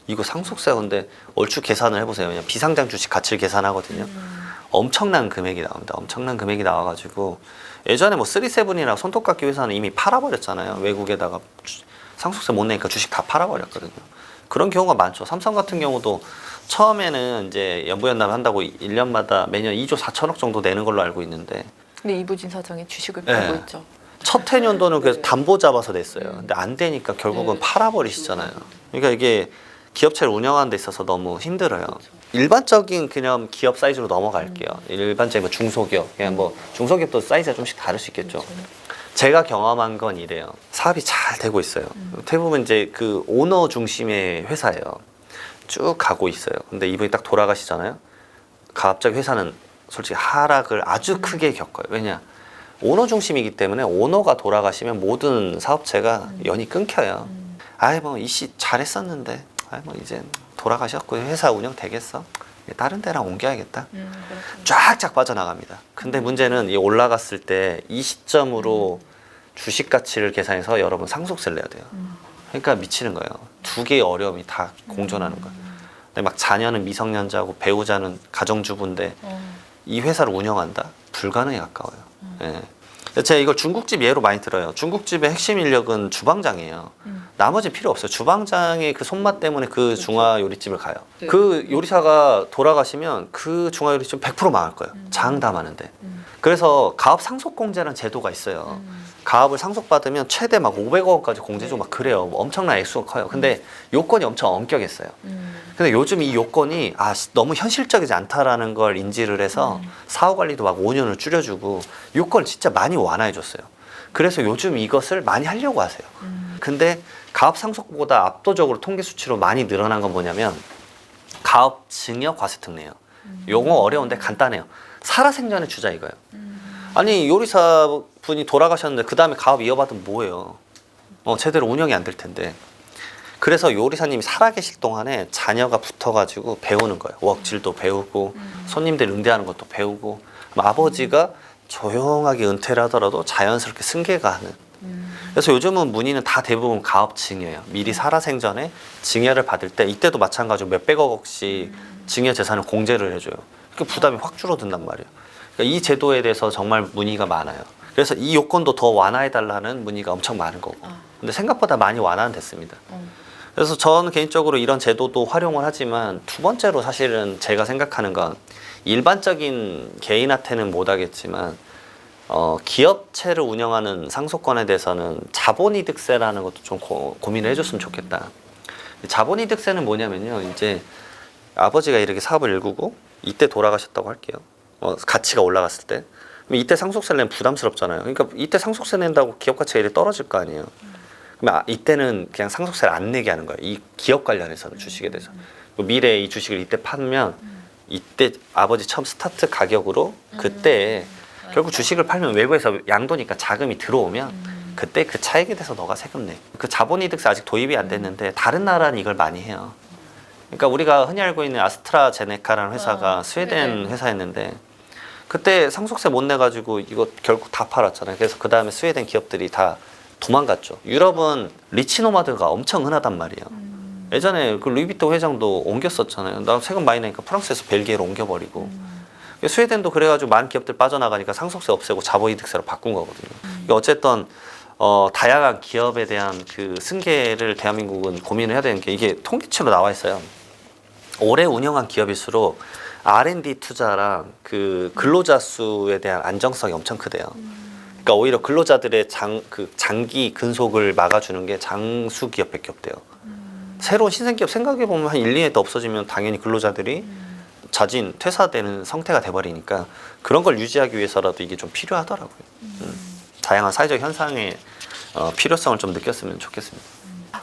이거 상속세가 근데 얼추 계산을 해보세요. 그냥 비상장 주식 가치를 계산하거든요. 엄청난 금액이 나옵니다. 엄청난 금액이 나와가지고 예전에 뭐 3세븐이나 손톱깎이 회사는 이미 팔아버렸잖아요. 외국에다가 상속세 못 내니까 주식 다 팔아버렸거든요. 그런 경우가 많죠. 삼성 같은 경우도 처음에는 이제 연부연납 한다고 1년마다 매년 2조 4천억 정도 내는 걸로 알고 있는데 근데 이부진 사장이 주식을 팔고 있죠. 첫 해년도는 그래서 담보 잡아서 냈어요. 근데 안 되니까 결국은 팔아버리시잖아요. 그러니까 이게 기업체를 운영하는 데 있어서 너무 힘들어요. 일반적인 그냥 기업 사이즈로 넘어갈게요. 일반적인 뭐 중소기업, 그냥 뭐 중소기업도 사이즈가 좀씩 다를 수 있겠죠. 제가 경험한 건 이래요. 사업이 잘 되고 있어요. 대부분 이제 그 오너 중심의 회사예요. 쭉 가고 있어요. 근데 이분이 딱 돌아가시잖아요. 갑자기 회사는 솔직히 하락을 아주 크게 겪어요. 왜냐? 오너 중심이기 때문에 오너가 돌아가시면 모든 사업체가 연이 끊겨요. 아이 뭐 이 씨 잘했었는데 뭐 이제 돌아가셨고 회사 운영 되겠어? 다른 데랑 옮겨야겠다. 쫙쫙 빠져나갑니다. 근데 문제는 이 올라갔을 때 이 시점으로 주식 가치를 계산해서 여러분 상속세를 내야 돼요. 그러니까 미치는 거예요. 두 개의 어려움이 다 공존하는 거예요. 근데 막 자녀는 미성년자고 배우자는 가정주부인데 이 회사를 운영한다? 불가능에 가까워요. 제가 이걸 중국집 예로 많이 들어요. 중국집의 핵심 인력은 주방장이에요. 나머지는 필요 없어요. 주방장의 그 손맛 때문에 그 중화 요리집을 가요. 그 요리사가 돌아가시면 그 중화 요리집 100% 망할 거예요. 장 다 많은데. 그래서 가업 상속공제라는 제도가 있어요. 가업을 상속받으면 최대 막 500억 원까지 공제주고 막 그래요. 엄청난 액수가 커요. 근데 요건이 엄청 엄격했어요. 근데 요즘 이 요건이 너무 현실적이지 않다라는 걸 인지를 해서 사후 관리도 막 5년을 줄여주고 요건을 진짜 많이 완화해 줬어요. 그래서 요즘 이것을 많이 하려고 하세요. 근데 가업 상속보다 압도적으로 통계 수치로 많이 늘어난 건 뭐냐면 가업 증여 과세 특례예요. 용어 어려운데 간단해요. 살아생전의 주자 이거예요. 아니 요리사 분이 돌아가셨는데 그 다음에 가업 이어받으면 뭐예요? 제대로 운영이 안 될 텐데. 그래서 요리사님이 살아계실 동안에 자녀가 붙어가지고 배우는 거예요. 웍질도 배우고 손님들 응대하는 것도 배우고 아버지가 조용하게 은퇴를 하더라도 자연스럽게 승계가 하는. 그래서 요즘은 문의는 다 대부분 가업 증여예요. 미리 살아생전에 증여를 받을 때 이때도 마찬가지로 몇백억씩 증여 재산을 공제를 해줘요. 그 부담이 확 줄어든단 말이에요. 그러니까 이 제도에 대해서 정말 문의가 많아요. 그래서 이 요건도 더 완화해달라는 문의가 엄청 많은 거고. 근데 생각보다 많이 완화는 됐습니다. 그래서 저는 개인적으로 이런 제도도 활용을 하지만 두 번째로 사실은 제가 생각하는 건 일반적인 개인한테는 못하겠지만 기업체를 운영하는 상속권에 대해서는 자본이득세라는 것도 좀 고민을 해줬으면 좋겠다. 자본이득세는 뭐냐면요, 이제 아버지가 이렇게 사업을 일구고 이때 돌아가셨다고 할게요. 가치가 올라갔을 때. 그럼 이때 상속세 내면 부담스럽잖아요. 그러니까 이때 상속세 낸다고 기업 가치가 이렇게 떨어질 거 아니에요. 그럼 이때는 그냥 상속세를 안 내게 하는 거예요. 이 기업 관련해서는 주식에 대해서. 미래에 이 주식을 이때 팔면 이때 아버지 처음 스타트 가격으로 그때 결국 주식을 팔면 외부에서 양도니까 자금이 들어오면 그때 그 차익에 대해서 너가 세금 내. 그 자본이득세 아직 도입이 안 됐는데 다른 나라는 이걸 많이 해요. 그러니까 우리가 흔히 알고 있는 아스트라제네카라는 회사가 스웨덴 회사였는데 그때 상속세 못 내가지고 이거 결국 다 팔았잖아요. 그래서 그 다음에 스웨덴 기업들이 다 도망갔죠. 유럽은 리치노마드가 엄청 흔하단 말이에요. 예전에 그 루이비통 회장도 옮겼었잖아요. 나 세금 많이 내니까 프랑스에서 벨기에로 옮겨버리고. 스웨덴도 그래가지고 많은 기업들 빠져나가니까 상속세 없애고 자본이득세로 바꾼 거거든요. 어쨌든 다양한 기업에 대한 그 승계를 대한민국은 고민을 해야 되는 게 이게 통계치로 나와 있어요. 오래 운영한 기업일수록 R&D 투자랑 그 근로자 수에 대한 안정성이 엄청 크대요. 그러니까 오히려 근로자들의 장기 근속을 막아주는 게 장수 기업밖에 없대요. 새로운 신생기업 생각해 보면 한 1, 2년 더 없어지면 당연히 근로자들이 자진 퇴사되는 상태가 돼버리니까 그런 걸 유지하기 위해서라도 이게 좀 필요하더라고요. 다양한 사회적 현상의 필요성을 좀 느꼈으면 좋겠습니다.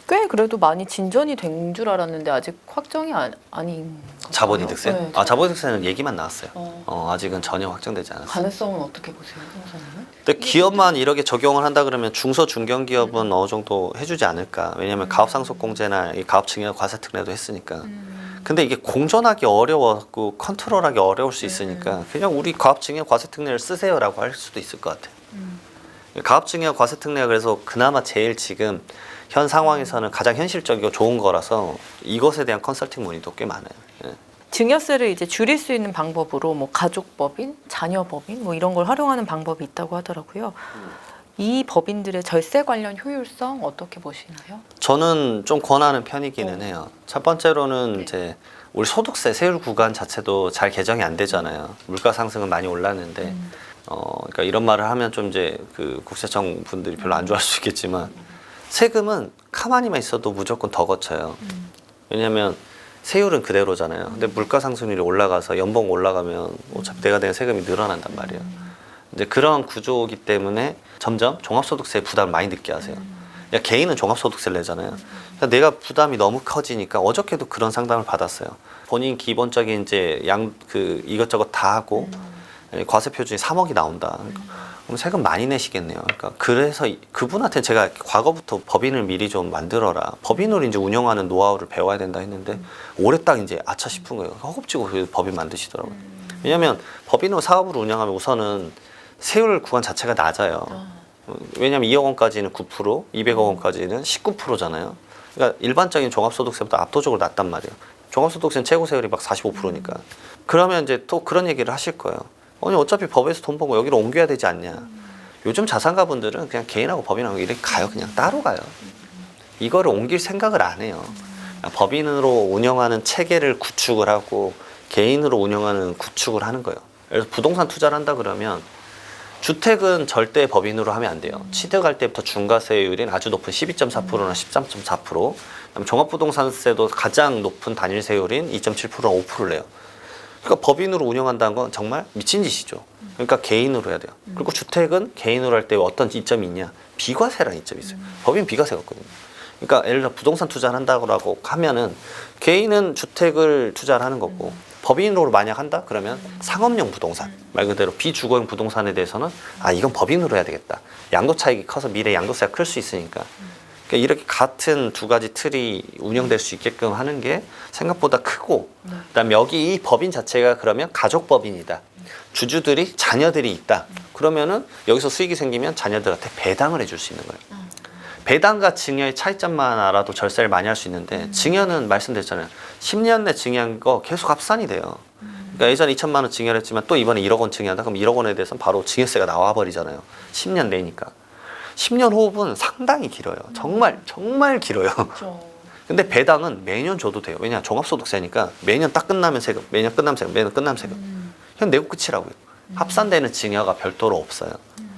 꽤 그래도 많이 진전이 된 줄 알았는데 아직 확정이 아닌 건가요? 자본이득세? 네, 자본이득세는 얘기만 나왔어요. 아직은 전혀 확정되지 않았어요. 가능성은 어떻게 보세요, 선생님은? 근데 기업만 이렇게 적용을 한다 그러면 중소 중견기업은 어느 정도 해주지 않을까. 왜냐하면 가업상속공제나 이 가업증여 과세특례도 했으니까. 근데 이게 공존하기 어려웠고 컨트롤하기 어려울 수 있으니까 그냥 우리 가업증여 과세특례를 쓰세요라고 할 수도 있을 것 같아요. 가업증여 과세특례가 그래서 그나마 제일 지금 현 상황에서는 가장 현실적이고 좋은 거라서 이것에 대한 컨설팅 문의도 꽤 많아요. 예. 증여세를 이제 줄일 수 있는 방법으로 뭐 가족법인, 자녀법인 뭐 이런 걸 활용하는 방법이 있다고 하더라고요. 이 법인들의 절세 관련 효율성 어떻게 보시나요? 저는 좀 권하는 편이기는 해요. 첫 번째로는 이제 우리 소득세 세율 구간 자체도 잘 개정이 안 되잖아요. 물가 상승은 많이 올랐는데, 그러니까 이런 말을 하면 좀 이제 그 국세청 분들이 별로 안 좋아할 수 있겠지만 세금은 가만히만 있어도 무조건 더 거쳐요. 왜냐하면 세율은 그대로잖아요. 근데 물가 상승률이 올라가서 연봉 올라가면 어차피 내가 내는 세금이 늘어난단 말이에요. 이제 그런 구조이기 때문에 점점 종합소득세 부담을 많이 느끼게 하세요. 그러니까 개인은 종합소득세를 내잖아요. 그러니까 내가 부담이 너무 커지니까 어저께도 그런 상담을 받았어요. 본인 기본적인 이제 이것저것 다 하고 과세 표준이 3억이 나온다. 그럼 세금 많이 내시겠네요. 그러니까 그래서 그분한테 제가 과거부터 법인을 미리 좀 만들어라. 법인으로 이제 운영하는 노하우를 배워야 된다 했는데 올해 딱 이제 아차 싶은 거예요. 허겁지겁 그 법인 만드시더라고요. 왜냐하면 법인으로 사업을 운영하면 우선은 세율 구간 자체가 낮아요. 왜냐하면 2억 원까지는 9%, 200억 원까지는 19%잖아요. 그러니까 일반적인 종합소득세보다 압도적으로 낮단 말이에요. 종합소득세는 최고 세율이 막 45%니까. 그러면 이제 또 그런 얘기를 하실 거예요. 아니 어차피 법에서 돈 벌고 여기로 옮겨야 되지 않냐. 요즘 자산가분들은 그냥 개인하고 법인하고 이렇게 가요. 그냥 따로 가요. 이거를 옮길 생각을 안 해요. 법인으로 운영하는 체계를 구축을 하고 개인으로 운영하는 구축을 하는 거예요. 그래서 부동산 투자를 한다 그러면 주택은 절대 법인으로 하면 안 돼요. 취득할 때부터 중과세율인 아주 높은 12.4%나 13.4%, 그다음에 종합부동산세도 가장 높은 단일세율인 2.7%나 5%를 내요. 그러니까 법인으로 운영한다는 건 정말 미친 짓이죠. 그러니까 개인으로 해야 돼요. 그리고 주택은 개인으로 할 때 어떤 이점이 있냐? 비과세라는 이점이 있어요. 법인 비과세가 없거든요. 그러니까 예를 들어 부동산 투자를 한다고 하면은 개인은 주택을 투자를 하는 거고 법인으로 만약 한다 그러면 상업용 부동산 말 그대로 비주거용 부동산에 대해서는 이건 법인으로 해야 되겠다. 양도 차익이 커서 미래 양도세가 클 수 있으니까. 그러니까 이렇게 같은 두 가지 틀이 운영될 수 있게끔 하는 게 생각보다 크고 그다음에 여기 이 법인 자체가 그러면 가족 법인이다. 주주들이 자녀들이 있다. 그러면은 여기서 수익이 생기면 자녀들한테 배당을 해줄 수 있는 거예요. 배당과 증여의 차이점만 알아도 절세를 많이 할 수 있는데 증여는 말씀드렸잖아요. 10년 내 증여한 거 계속 합산이 돼요. 그러니까 예전에 2천만 원 증여를 했지만 또 이번에 1억 원 증여한다. 그럼 1억 원에 대해서는 바로 증여세가 나와 버리잖아요. 10년 내니까. 10년 호흡은 상당히 길어요. 정말 길어요. 근데 배당은 매년 줘도 돼요. 왜냐 종합소득세니까 매년 딱 끝나면 세금, 매년 끝나면 세금, 매년 끝나면 세금. 그냥 내고 끝이라고요. 합산되는 증여가 별도로 없어요.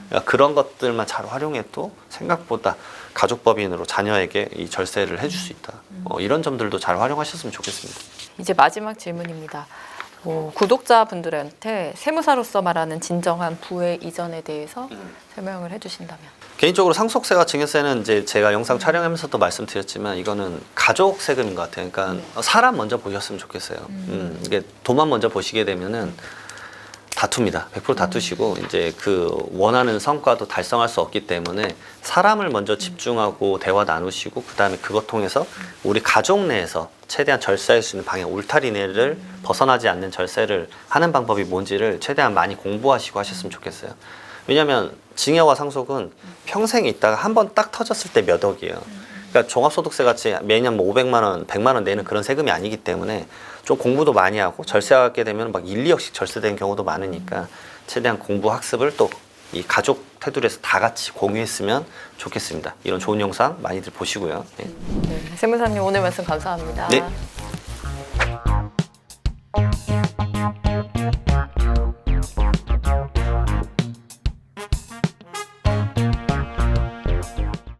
그러니까 그런 것들만 잘 활용해도 생각보다 가족법인으로 자녀에게 이 절세를 해줄 수 있다. 이런 점들도 잘 활용하셨으면 좋겠습니다. 이제 마지막 질문입니다. 구독자분들한테 세무사로서 말하는 진정한 부의 이전에 대해서 설명을 해주신다면. 개인적으로 상속세와 증여세는 이제 제가 영상 촬영하면서도 말씀드렸지만 이거는 가족 세금인 것 같아요. 그러니까 사람 먼저 보셨으면 좋겠어요. 이게 돈만 먼저 보시게 되면은 다투입니다. 100% 다투시고 이제 그 원하는 성과도 달성할 수 없기 때문에 사람을 먼저 집중하고 대화 나누시고 그다음에 그것 통해서 우리 가족 내에서 최대한 절세할 수 있는 방향, 울타리 내를 벗어나지 않는 절세를 하는 방법이 뭔지를 최대한 많이 공부하시고 하셨으면 좋겠어요. 왜냐하면 증여와 상속은 평생 있다가 한 번 딱 터졌을 때 몇 억이에요. 그러니까 종합소득세 같이 매년 뭐 500만 원, 100만 원 내는 그런 세금이 아니기 때문에 좀 공부도 많이 하고 절세하게 되면 막 1, 2억씩 절세되는 경우도 많으니까 최대한 공부 학습을 또 이 가족 테두리에서 다 같이 공유했으면 좋겠습니다. 이런 좋은 영상 많이들 보시고요. 네. 세무사님 오늘 말씀 감사합니다. 네.